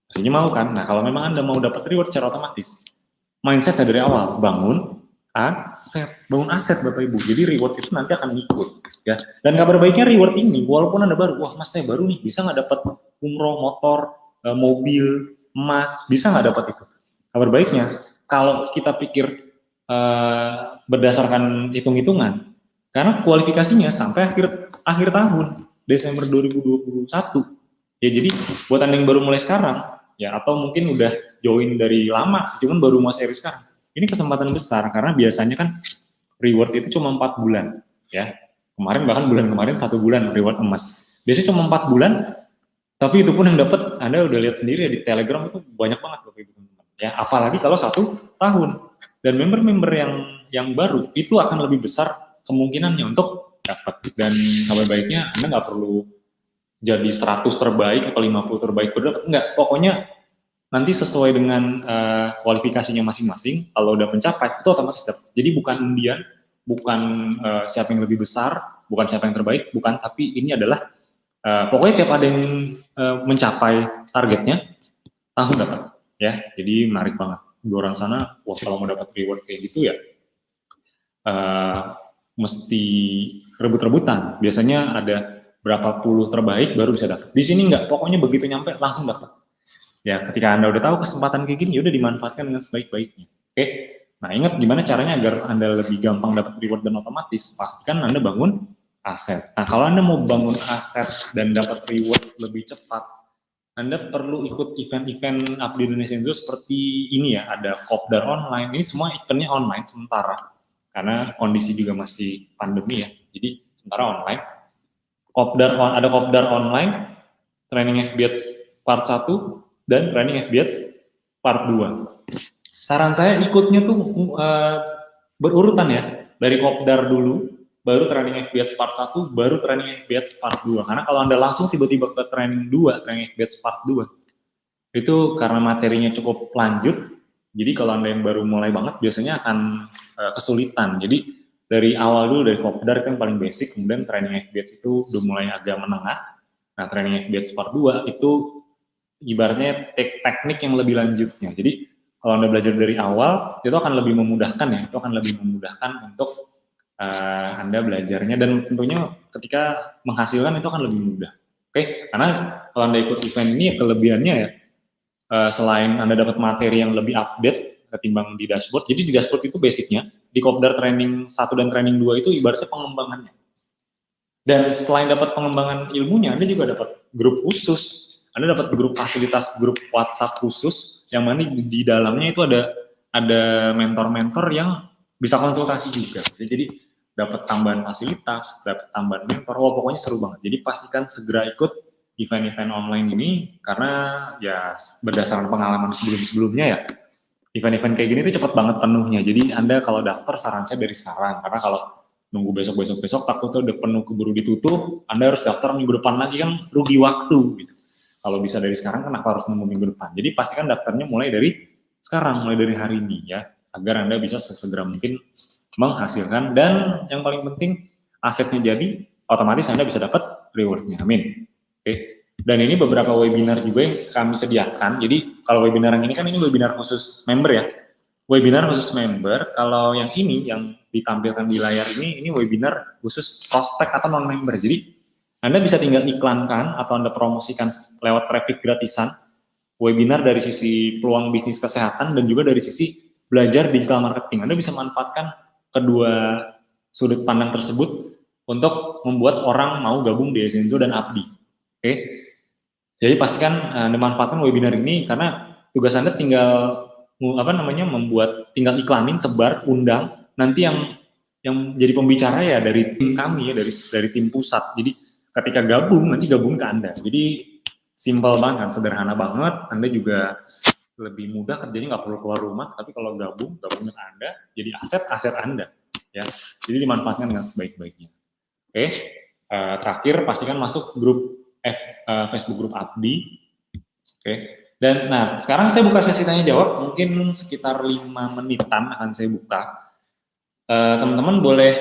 Pastinya mau kan? Nah, kalau memang Anda mau dapat reward secara otomatis, mindset dari awal, bangun aset Bapak Ibu. Jadi reward itu nanti akan ngikut ya. Dan kabar baiknya reward ini, walaupun Anda baru, wah Mas saya baru nih, bisa nggak dapat umroh, motor, mobil, emas, bisa nggak dapat itu? Kabar baiknya, kalau kita pikir berdasarkan hitung-hitungan, karena kualifikasinya sampai akhir tahun Desember 2021. Ya, jadi buat Anda yang baru mulai sekarang, ya atau mungkin udah join dari lama, cuman baru mau seri sekarang, ini kesempatan besar karena biasanya kan reward itu cuma 4 bulan ya. Kemarin bahkan bulan kemarin 1 bulan reward emas. Biasanya cuma 4 bulan, tapi itu pun yang dapat Anda udah lihat sendiri ya di Telegram itu banyak banget Bapak Ibu teman-teman. Ya, apalagi kalau 1 tahun. Dan member-member yang baru itu akan lebih besar kemungkinannya untuk dapat. Dan kabar baiknya Anda nggak perlu jadi 100 terbaik atau 50 terbaik berdapat, enggak. Pokoknya nanti sesuai dengan kualifikasinya masing-masing, kalau udah mencapai itu otomatis dapat. Jadi bukan undian, bukan siapa yang lebih besar, bukan siapa yang terbaik, bukan, tapi ini adalah pokoknya tiap ada yang mencapai targetnya langsung dapat ya. Jadi menarik banget. Di orang sana, wah kalau mau dapat reward kayak gitu ya mesti rebut-rebutan. Biasanya ada berapa puluh terbaik baru bisa dapat. Di sini enggak, pokoknya begitu nyampe langsung dapat. Ya, ketika Anda udah tahu kesempatan kayak gini, ya udah dimanfaatkan dengan sebaik-baiknya. Oke. Nah, ingat gimana caranya agar Anda lebih gampang dapat reward dan otomatis? Pastikan Anda bangun aset. Nah, kalau Anda mau bangun aset dan dapat reward lebih cepat, Anda perlu ikut event-event Abdi Indonesia itu seperti ini ya, ada kopdar online. Ini semua eventnya online sementara, karena kondisi juga masih pandemi ya. Jadi sementara online. Ada kopdar online, training FBH part 1 dan training FBH part 2. Saran saya ikutnya tuh berurutan ya, dari kopdar dulu, baru training FBH part 1, baru training FBH part 2. Karena kalau Anda langsung tiba-tiba ke training 2, training FBH part 2, itu karena materinya cukup lanjut, jadi kalau Anda yang baru mulai banget biasanya akan kesulitan. Jadi dari awal dulu, dari kopdar itu yang paling basic, kemudian training FBH itu udah mulai agak menengah. Nah, training FBH part 2 itu ibaratnya teknik yang lebih lanjutnya. Jadi kalau Anda belajar dari awal, itu akan lebih memudahkan ya, itu akan lebih memudahkan untuk Anda belajarnya, dan tentunya ketika menghasilkan itu akan lebih mudah. Oke, karena kalau Anda ikut event ini ya kelebihannya ya, selain Anda dapat materi yang lebih update ketimbang di dashboard. Jadi di dashboard itu basicnya, di kopdar training 1 dan training 2 itu ibaratnya pengembangannya. Dan selain dapat pengembangan ilmunya, Anda juga dapat grup khusus. Anda dapat grup fasilitas, grup WhatsApp khusus, yang mana di dalamnya itu ada mentor-mentor yang bisa konsultasi juga. Jadi dapat tambahan fasilitas, dapat tambahan mentor. Wah, pokoknya seru banget. Jadi pastikan segera ikut event-event online ini, karena ya berdasarkan pengalaman sebelum-sebelumnya ya, event-event kayak gini tuh cepat banget penuhnya. Jadi Anda kalau daftar, saran saya dari sekarang, karena kalau nunggu besok takutnya udah penuh keburu ditutup, Anda harus daftar minggu depan lagi, kan rugi waktu gitu. Kalau bisa dari sekarang, kenapa harus nunggu minggu depan? Jadi pastikan daftarnya mulai dari sekarang, mulai dari hari ini ya, agar Anda bisa sesegera mungkin menghasilkan, dan yang paling penting asetnya jadi, otomatis Anda bisa dapat rewardnya. Amin. Oke. Dan ini beberapa webinar juga yang kami sediakan. Jadi kalau webinar yang ini kan ini webinar khusus member ya. Webinar khusus member. Kalau yang ini yang ditampilkan di layar ini webinar khusus prospek atau non member. Jadi Anda bisa tinggal iklankan atau Anda promosikan lewat traffic gratisan webinar dari sisi peluang bisnis kesehatan dan juga dari sisi belajar digital marketing. Anda bisa manfaatkan kedua sudut pandang tersebut untuk membuat orang mau gabung di Esenzo dan Abdi. Oke. Jadi pastikan Anda manfaatkan webinar ini, karena tugas Anda tinggal tinggal iklanin, sebar, undang, nanti yang jadi pembicara ya dari tim kami ya, dari tim pusat. Jadi ketika gabung, nanti gabung ke Anda. Jadi simpel banget kan, sederhana banget. Anda juga lebih mudah kerjanya, nggak perlu keluar rumah. Tapi kalau gabung dengan Anda, jadi aset Anda ya. Jadi dimanfaatkan dengan sebaik-baiknya. Oke. Terakhir pastikan masuk grup Facebook grup Abdi. Oke. Dan nah, sekarang saya buka sesi tanya jawab, mungkin sekitar 5 menitan akan saya buka. Teman-teman boleh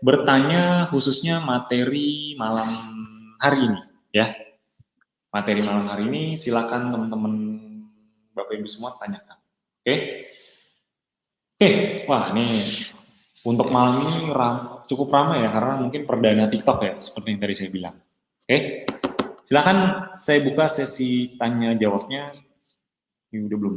bertanya khususnya materi malam hari ini ya. Materi malam hari ini silakan teman-teman Bapak Ibu semua tanyakan. Oke. Oke, wah ini untuk malam ini cukup ramai ya, karena mungkin perdana TikTok ya, seperti yang tadi saya bilang. Oke. Silakan saya buka sesi tanya jawabnya. Ini udah belum?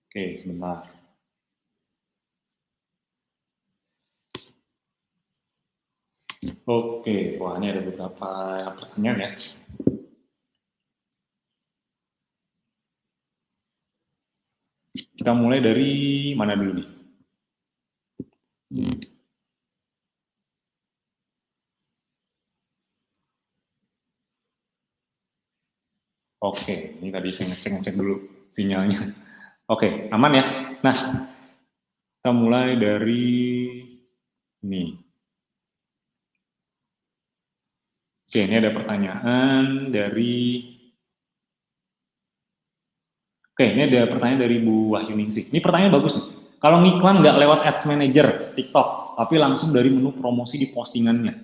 Oke, sebentar. Oke, wah ini ada beberapa pertanyaan ya. Kita mulai dari mana dulu nih? Oke, ini tadi saya ngecek dulu sinyalnya. Oke, aman ya? Nah, kita mulai dari ini. Oke, ini ada pertanyaan dari Oke, ini ada pertanyaan dari Bu Wahyuningsih. Ini pertanyaan bagus nih. Kalau ngiklan nggak lewat Ads Manager TikTok, tapi langsung dari menu promosi di postingannya,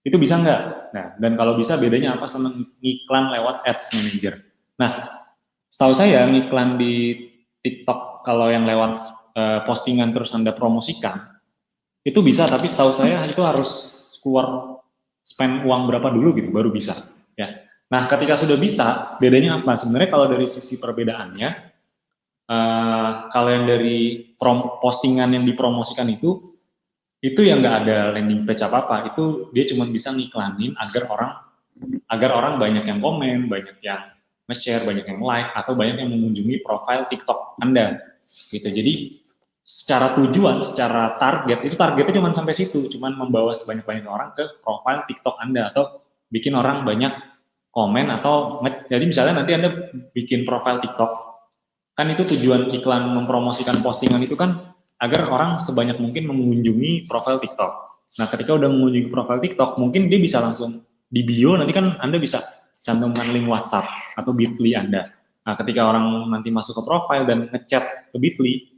itu bisa nggak? Nah, dan kalau bisa bedanya apa sama ngiklan lewat Ads Manager? Nah, setahu saya ngiklan di TikTok kalau yang lewat postingan terus Anda promosikan, itu bisa, tapi setahu saya itu harus keluar spend uang berapa dulu gitu, baru bisa. Ya. Nah, ketika sudah bisa, bedanya apa? Sebenarnya kalau dari sisi perbedaannya, kalau yang dari postingan yang dipromosikan itu yang nggak ada landing page apa-apa, itu dia cuma bisa ngiklanin agar orang banyak yang komen, banyak yang nge-share, banyak yang like, atau banyak yang mengunjungi profil TikTok Anda. Gitu. Jadi secara tujuan, secara target, itu targetnya cuma sampai situ, cuma membawa sebanyak-banyak orang ke profil TikTok Anda, atau bikin orang banyak komen, atau jadi misalnya nanti Anda bikin profil TikTok, kan itu tujuan iklan mempromosikan postingan itu kan agar orang sebanyak mungkin mengunjungi profil TikTok. Nah, ketika udah mengunjungi profil TikTok, mungkin dia bisa langsung di bio, nanti kan Anda bisa cantumkan link WhatsApp atau Bitly Anda. Nah, ketika orang nanti masuk ke profil dan ngechat ke Bitly,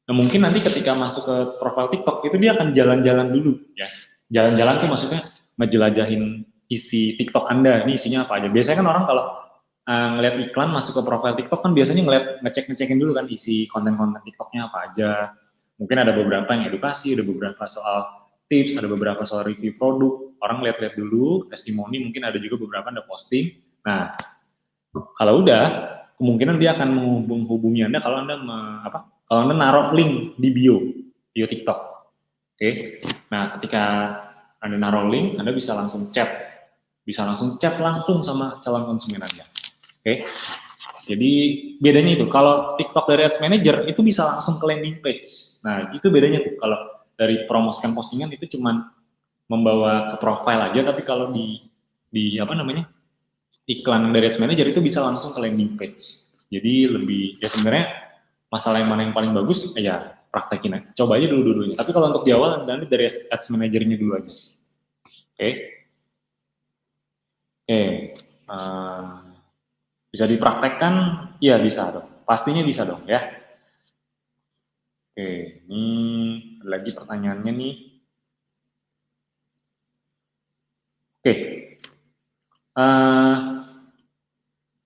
nah mungkin nanti ketika masuk ke profil TikTok, itu dia akan jalan-jalan dulu. Ya. Jalan-jalan tuh maksudnya ngejelajahin isi TikTok Anda, ini isinya apa aja. Biasanya kan orang kalau ngeliat iklan masuk ke profil TikTok kan biasanya ngecekin dulu kan isi konten-konten TikToknya apa aja. Mungkin ada beberapa yang edukasi, ada beberapa soal tips, ada beberapa soal review produk. Orang lihat-lihat dulu, testimoni, mungkin ada juga beberapa Anda posting. Nah, kalau udah, kemungkinan dia akan menghubungi Anda kalau Anda kalau Anda naruh link di bio TikTok. Oke. Nah, ketika Anda naruh link, Anda bisa langsung chat langsung sama calon konsumen Anda. Oke. Jadi bedanya itu, kalau TikTok dari Ads Manager itu bisa langsung ke landing page. Nah, itu bedanya tuh. Kalau dari promosikan postingan itu cuma membawa ke profile aja, tapi kalau di iklan dari Ads Manager itu bisa langsung ke landing page. Jadi lebih, ya sebenarnya masalah yang mana yang paling bagus, ya praktekin aja. Coba aja dulu-dulunya. Tapi kalau untuk di awal, nanti dari Ads Manager-nya dulu aja. Oke. Bisa dipraktekkan? Ya bisa dong. Pastinya bisa dong ya. Oke, ini lagi pertanyaannya nih. Oke.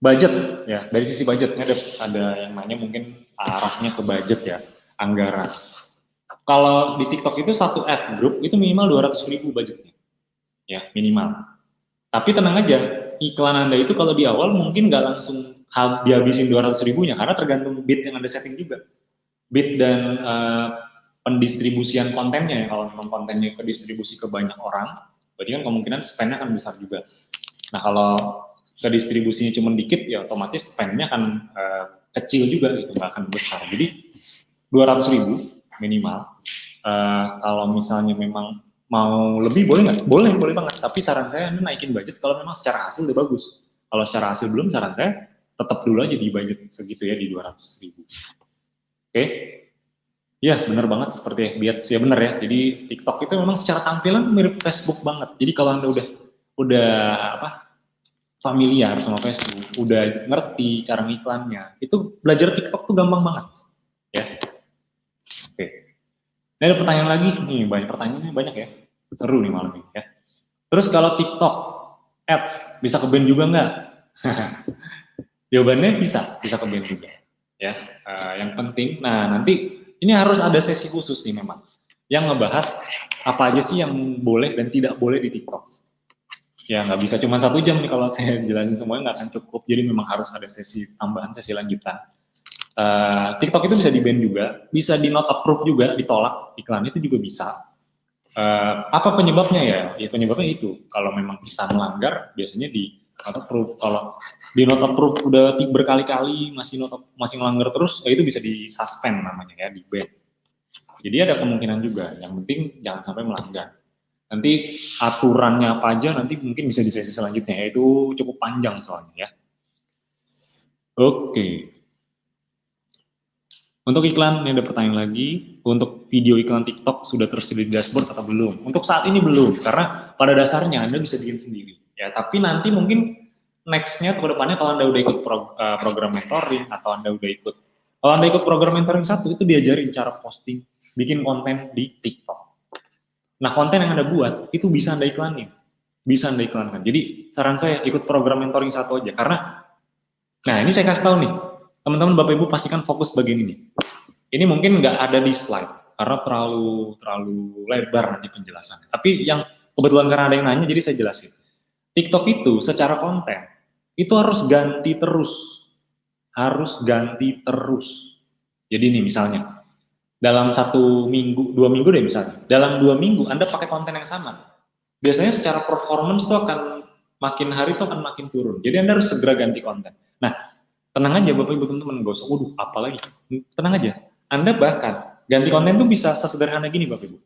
Budget ya, dari sisi budgetnya ada yang nanya mungkin arahnya ke budget ya, anggaran. Kalau di TikTok itu satu ad group itu minimal 200.000 budgetnya, ya minimal. Tapi tenang aja, iklan Anda itu kalau di awal mungkin nggak langsung dihabisin 200.000-nya, karena tergantung bid yang Anda setting juga. Bid dan pendistribusian kontennya ya, kalau memang kontennya ke distribusi ke banyak orang, berarti kan kemungkinan spend-nya akan besar juga. Nah, kalau ke distribusinya cuma dikit, ya otomatis spend-nya akan kecil juga, gitu, nggak akan besar. Jadi 200.000 minimal. Kalau misalnya memang mau lebih boleh nggak? Boleh banget. Tapi saran saya Anda naikin budget kalau memang secara hasil udah bagus. Kalau secara hasil belum, saran saya tetap dulu aja di budget segitu ya, di 200.000. Oke? Iya, benar banget seperti Biats ya, benar ya. Jadi TikTok itu memang secara tampilan mirip Facebook banget. Jadi kalau Anda udah familiar sama Facebook, udah ngerti cara ngiklannya, itu belajar TikTok tuh gampang banget. Ya. Oke. Ini ada pertanyaan lagi, nih pertanyaannya banyak ya, seru nih malam ini ya. Terus kalau TikTok Ads bisa ke band juga nggak? Jawabannya bisa ke band juga. Ya, yang penting, nah nanti ini harus ada sesi khusus nih memang, yang ngebahas apa aja sih yang boleh dan tidak boleh di TikTok. Ya nggak bisa cuma 1 jam nih kalau saya jelasin semuanya, nggak akan cukup. Jadi memang harus ada sesi tambahan, sesi lanjutan. TikTok itu bisa di-ban juga, bisa di not approve juga, ditolak iklan itu juga bisa. Apa penyebabnya ya? Ya penyebabnya itu, kalau memang kita melanggar biasanya di not approve. Kalau di not approve udah berkali-kali masih melanggar terus, ya itu bisa di suspend namanya ya, di-ban. Jadi ada kemungkinan juga, yang penting jangan sampai melanggar. Nanti aturannya apa aja nanti mungkin bisa di sesi selanjutnya, yaitu cukup panjang soalnya ya. Oke. Untuk iklan, ini ada pertanyaan lagi. Untuk video iklan TikTok sudah tersedia di dashboard atau belum? Untuk saat ini belum, karena pada dasarnya Anda bisa bikin sendiri. Ya, tapi nanti mungkin next-nya ke depannya kalau Anda udah ikut program mentoring atau kalau Anda ikut program mentoring satu itu diajarin cara posting, bikin konten di TikTok. Nah, konten yang Anda buat itu bisa Anda iklanin. Bisa Anda iklankan. Jadi, saran saya ikut program mentoring satu aja karena nah, ini saya kasih tahu nih. Teman-teman Bapak Ibu pastikan fokus bagian ini. Ini mungkin nggak ada di slide karena terlalu lebar nanti penjelasannya. Tapi yang kebetulan karena ada yang nanya jadi saya jelasin. TikTok itu secara konten itu harus ganti terus. Harus ganti terus. Jadi nih misalnya, dalam 1 minggu, 2 minggu deh misalnya, dalam 2 minggu Anda pakai konten yang sama. Biasanya secara performance itu akan makin hari itu akan makin turun. Jadi Anda harus segera ganti konten. Nah, tenang aja Bapak Ibu teman-teman, gak usah, waduh apalagi, tenang aja. Anda bahkan ganti konten itu bisa sesederhana gini Bapak Ibu.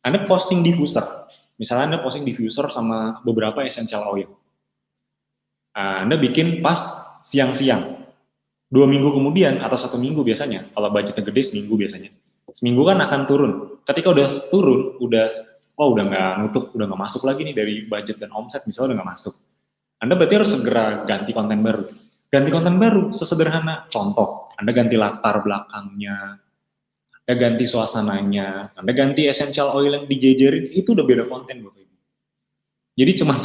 Anda posting diffuser, misalnya Anda posting diffuser sama beberapa essential oil. Anda bikin pas siang-siang, 2 minggu kemudian atau 1 minggu biasanya, kalau budgetnya gede seminggu biasanya, seminggu kan akan turun. Ketika udah turun, udah nggak nutup, udah nggak masuk lagi nih dari budget dan omset, misalnya udah nggak masuk. Anda berarti harus segera ganti konten baru. Ganti konten baru, sesederhana. Contoh, Anda ganti latar belakangnya, Anda ganti suasananya, Anda ganti essential oil yang dijejerin, itu udah beda konten Bapak Ibu. Jadi cuma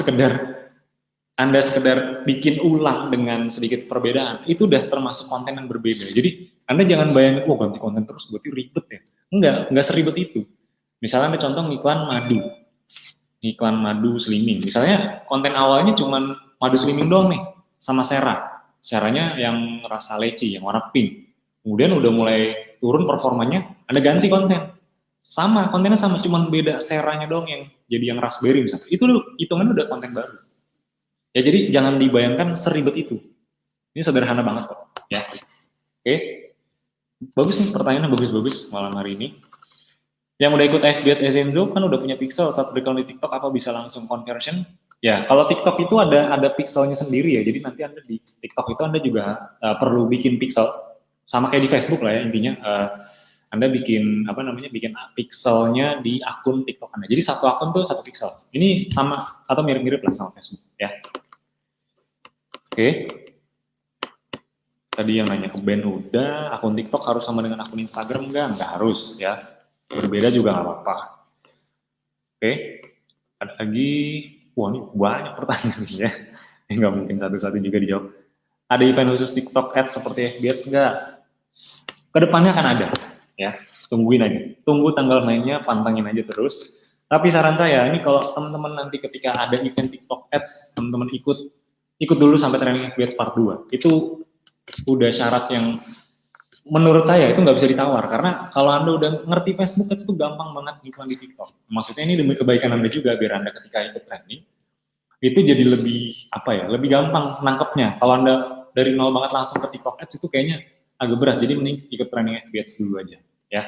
Anda sekedar bikin ulang dengan sedikit perbedaan, itu udah termasuk konten yang berbeda. Jadi Anda jangan bayangin, ganti konten terus berarti ribet ya. Enggak seribet itu. Misalnya Anda contoh iklan madu slimming. Misalnya konten awalnya cuma madu slimming doang nih, sama seranya yang rasa leci, yang warna pink. Kemudian udah mulai turun performanya, Anda ganti konten. Sama, kontennya sama, cuma beda seranya doang yang jadi yang raspberry misalnya. Itu hitungannya udah konten baru. Ya jadi jangan dibayangkan seribet itu. Ini sederhana banget kok. Ya, oke. Bagus nih pertanyaannya bagus-bagus malam hari ini. Yang udah ikut FBS Ezenzo kan udah punya pixel saat beriklan di TikTok apa bisa langsung conversion? Ya, kalau TikTok itu ada pixelnya sendiri ya. Jadi nanti Anda di TikTok itu Anda juga perlu bikin pixel sama kayak di Facebook lah ya intinya. Anda bikin bikin pixelnya di akun TikTok Anda. Jadi satu akun tuh satu pixel. Ini sama atau mirip-mirip lah sama Facebook ya. Oke. Tadi yang nanya ke Ben udah, akun TikTok harus sama dengan akun Instagram enggak? Enggak harus ya. Berbeda juga nggak apa-apa. Oke. Ada lagi, wah ini banyak pertanyaan ya. Nggak mungkin satu-satu juga dijawab. Ada event khusus TikTok Ads seperti FB Ads nggak? Kedepannya akan ada, ya. Tungguin aja. Tunggu tanggal mainnya, pantengin aja terus. Tapi saran saya, ini kalau teman-teman nanti ketika ada event TikTok Ads, teman-teman ikut dulu sampai training FB Ads part 2. Itu udah syarat yang menurut saya itu nggak bisa ditawar karena kalau Anda udah ngerti Facebook Ads itu gampang banget iklan di TikTok. Maksudnya ini demi kebaikan Anda juga biar Anda ketika ikut training itu jadi lebih gampang nangkepnya. Kalau Anda dari nol banget langsung ke TikTok Ads itu kayaknya agak berat. Jadi mending ikut training FB Ads dulu aja ya.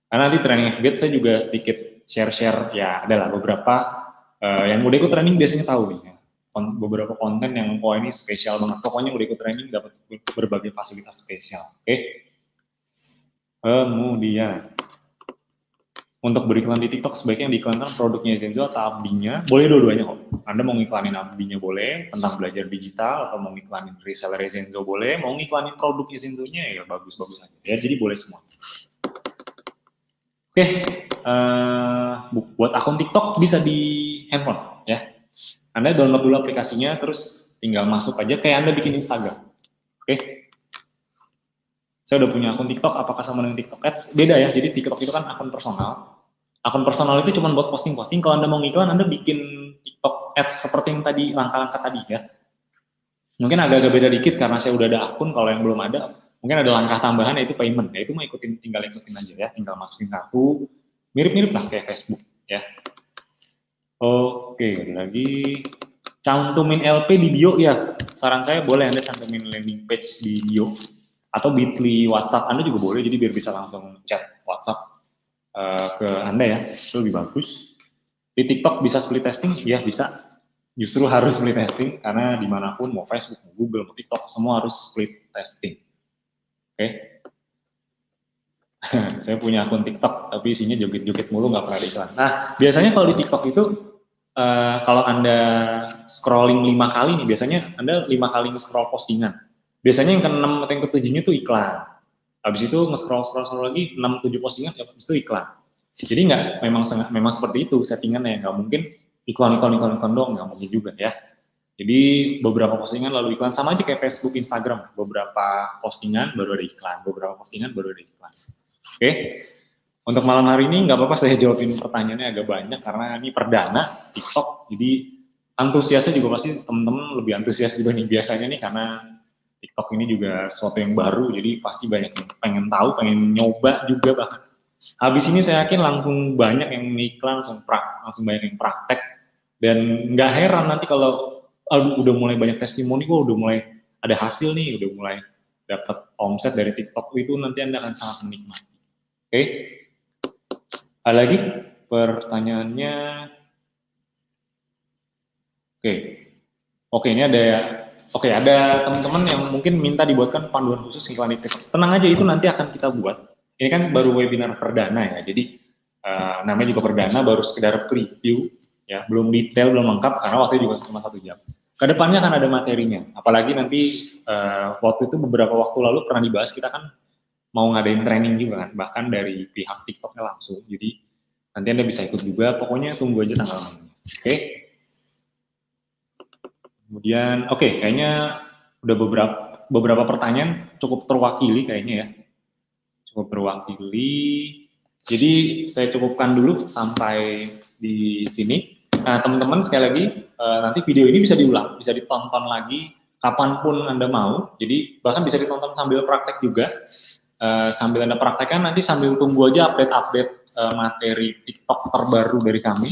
Karena nanti training FB Ads saya juga sedikit share ya adalah beberapa yang udah ikut training biasanya tahu nih ya. Beberapa konten yang ini spesial banget. Pokoknya udah ikut training dapat berbagai fasilitas spesial. Oke. Kemudian untuk beriklan di TikTok sebaiknya diiklankan produknya Zenzo atau abdinya. Boleh dua-duanya kok. Anda mau ngiklanin abdinya boleh, tentang belajar digital, atau mau ngiklanin reseller Zenzo boleh, mau ngiklanin produknya Zenzo-nya ya bagus-bagus aja. Ya, jadi boleh semua. Oke, buat akun TikTok bisa di handphone ya. Anda download dulu aplikasinya, terus tinggal masuk aja kayak Anda bikin Instagram. Oke. Saya udah punya akun TikTok, apakah sama dengan TikTok Ads? Beda ya, jadi TikTok itu kan akun personal. Akun personal itu cuma buat posting-posting, kalau Anda mau ngiklan, Anda bikin TikTok Ads seperti yang tadi, langkah-langkah tadi ya. Mungkin agak-agak beda dikit karena saya udah ada akun, kalau yang belum ada, mungkin ada langkah tambahan yaitu payment. Ya itu mah tinggal ikutin aja ya, tinggal masukin kartu, mirip-mirip lah kayak Facebook ya. Oke, ada lagi. Cantumin LP di bio ya. Saran saya boleh Anda cantumin landing page di bio atau Bitly WhatsApp Anda juga boleh, jadi biar bisa langsung chat WhatsApp ke Anda ya, itu lebih bagus. Di TikTok bisa split testing? Ya bisa, justru harus split testing karena dimanapun mau Facebook, mau Google, mau TikTok semua harus split testing. Oke. Saya punya akun TikTok tapi isinya joget-joget mulu, nggak pernah ada iklan. Nah biasanya kalau di TikTok itu kalau Anda scrolling 5 kali nih, biasanya Anda 5 kali nge-scroll postingan. Biasanya yang ke-6 atau yang ke-7-nya itu iklan. Habis itu nge-scroll lagi 6-7 postingan, habis itu iklan. Jadi memang seperti itu settingannya, nggak mungkin iklan doang, nggak mungkin juga ya. Jadi beberapa postingan lalu iklan, sama aja kayak Facebook, Instagram, beberapa postingan baru ada iklan, beberapa postingan baru ada iklan. Oke. Untuk malam hari ini nggak apa-apa saya jawabin pertanyaannya agak banyak karena ini perdana TikTok, jadi antusiasnya juga pasti teman-teman lebih antusias dibanding biasanya nih karena TikTok ini juga sesuatu yang baru, jadi pasti banyak yang pengen tahu, pengen nyoba juga bahkan. Habis ini saya yakin langsung banyak yang iklan, langsung banyak yang praktek, dan nggak heran nanti kalau udah mulai banyak testimoni, udah mulai ada hasil nih, udah mulai dapat omset dari TikTok, itu nanti Anda akan sangat menikmati. Oke? Ada lagi pertanyaannya? Oke, ini ada teman-teman yang mungkin minta dibuatkan panduan khusus iklan di TikTok. Tenang aja, itu nanti akan kita buat. Ini kan baru webinar perdana ya, jadi namanya juga perdana, baru sekedar preview, ya, belum detail, belum lengkap, karena waktu juga cuma 1 jam. Kedepannya akan ada materinya, apalagi nanti waktu itu beberapa waktu lalu pernah dibahas, kita kan mau ngadain training juga kan, bahkan dari pihak TikToknya langsung, jadi nanti Anda bisa ikut juga, pokoknya tunggu aja tanggal mainnya. Oke? Kemudian, kayaknya udah beberapa pertanyaan cukup terwakili kayaknya ya. Cukup terwakili. Jadi saya cukupkan dulu sampai di sini. Nah, teman-teman sekali lagi, nanti video ini bisa diulang, bisa ditonton lagi kapanpun Anda mau. Jadi bahkan bisa ditonton sambil praktek juga. Sambil Anda praktekkan, nanti sambil tunggu aja update-update materi TikTok terbaru dari kami.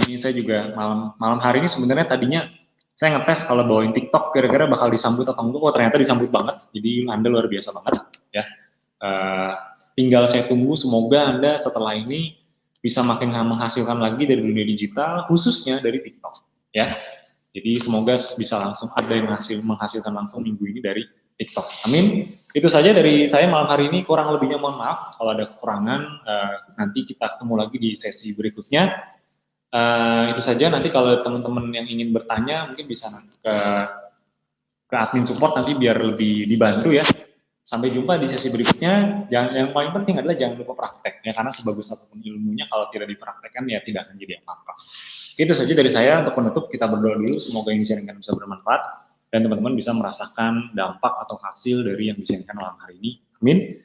Ini saya juga malam hari ini sebenarnya tadinya saya ngetes kalau bawain TikTok kira-kira bakal disambut atau enggak, ternyata disambut banget, jadi Anda luar biasa banget ya. Tinggal saya tunggu, semoga Anda setelah ini bisa makin menghasilkan lagi dari dunia digital, khususnya dari TikTok ya. Jadi semoga bisa langsung ada yang menghasilkan langsung minggu ini dari TikTok. Amin. Itu saja dari saya malam hari ini, kurang lebihnya mohon maaf kalau ada kekurangan, nanti kita ketemu lagi di sesi berikutnya. Itu saja, nanti kalau teman-teman yang ingin bertanya mungkin bisa ke admin support nanti biar lebih dibantu ya. Sampai jumpa di sesi berikutnya. Yang paling penting adalah jangan lupa praktek ya, karena sebagus apapun ilmunya kalau tidak dipraktekkan ya tidak akan jadi apa-apa. Itu saja dari saya. Untuk penutup kita berdoa dulu, semoga yang disampaikan bisa bermanfaat dan teman-teman bisa merasakan dampak atau hasil dari yang disampaikan malam hari ini. Amin.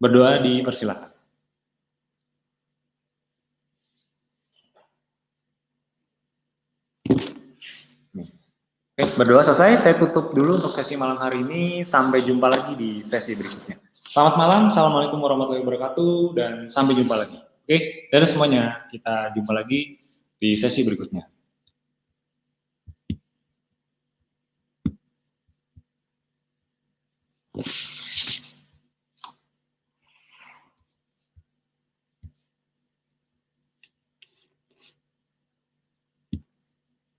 Berdoa dipersilakan. Oke, berdoa selesai, saya tutup dulu untuk sesi malam hari ini, sampai jumpa lagi di sesi berikutnya. Selamat malam, Assalamualaikum warahmatullahi wabarakatuh, dan sampai jumpa lagi. Oke, dan semuanya, kita jumpa lagi di sesi berikutnya.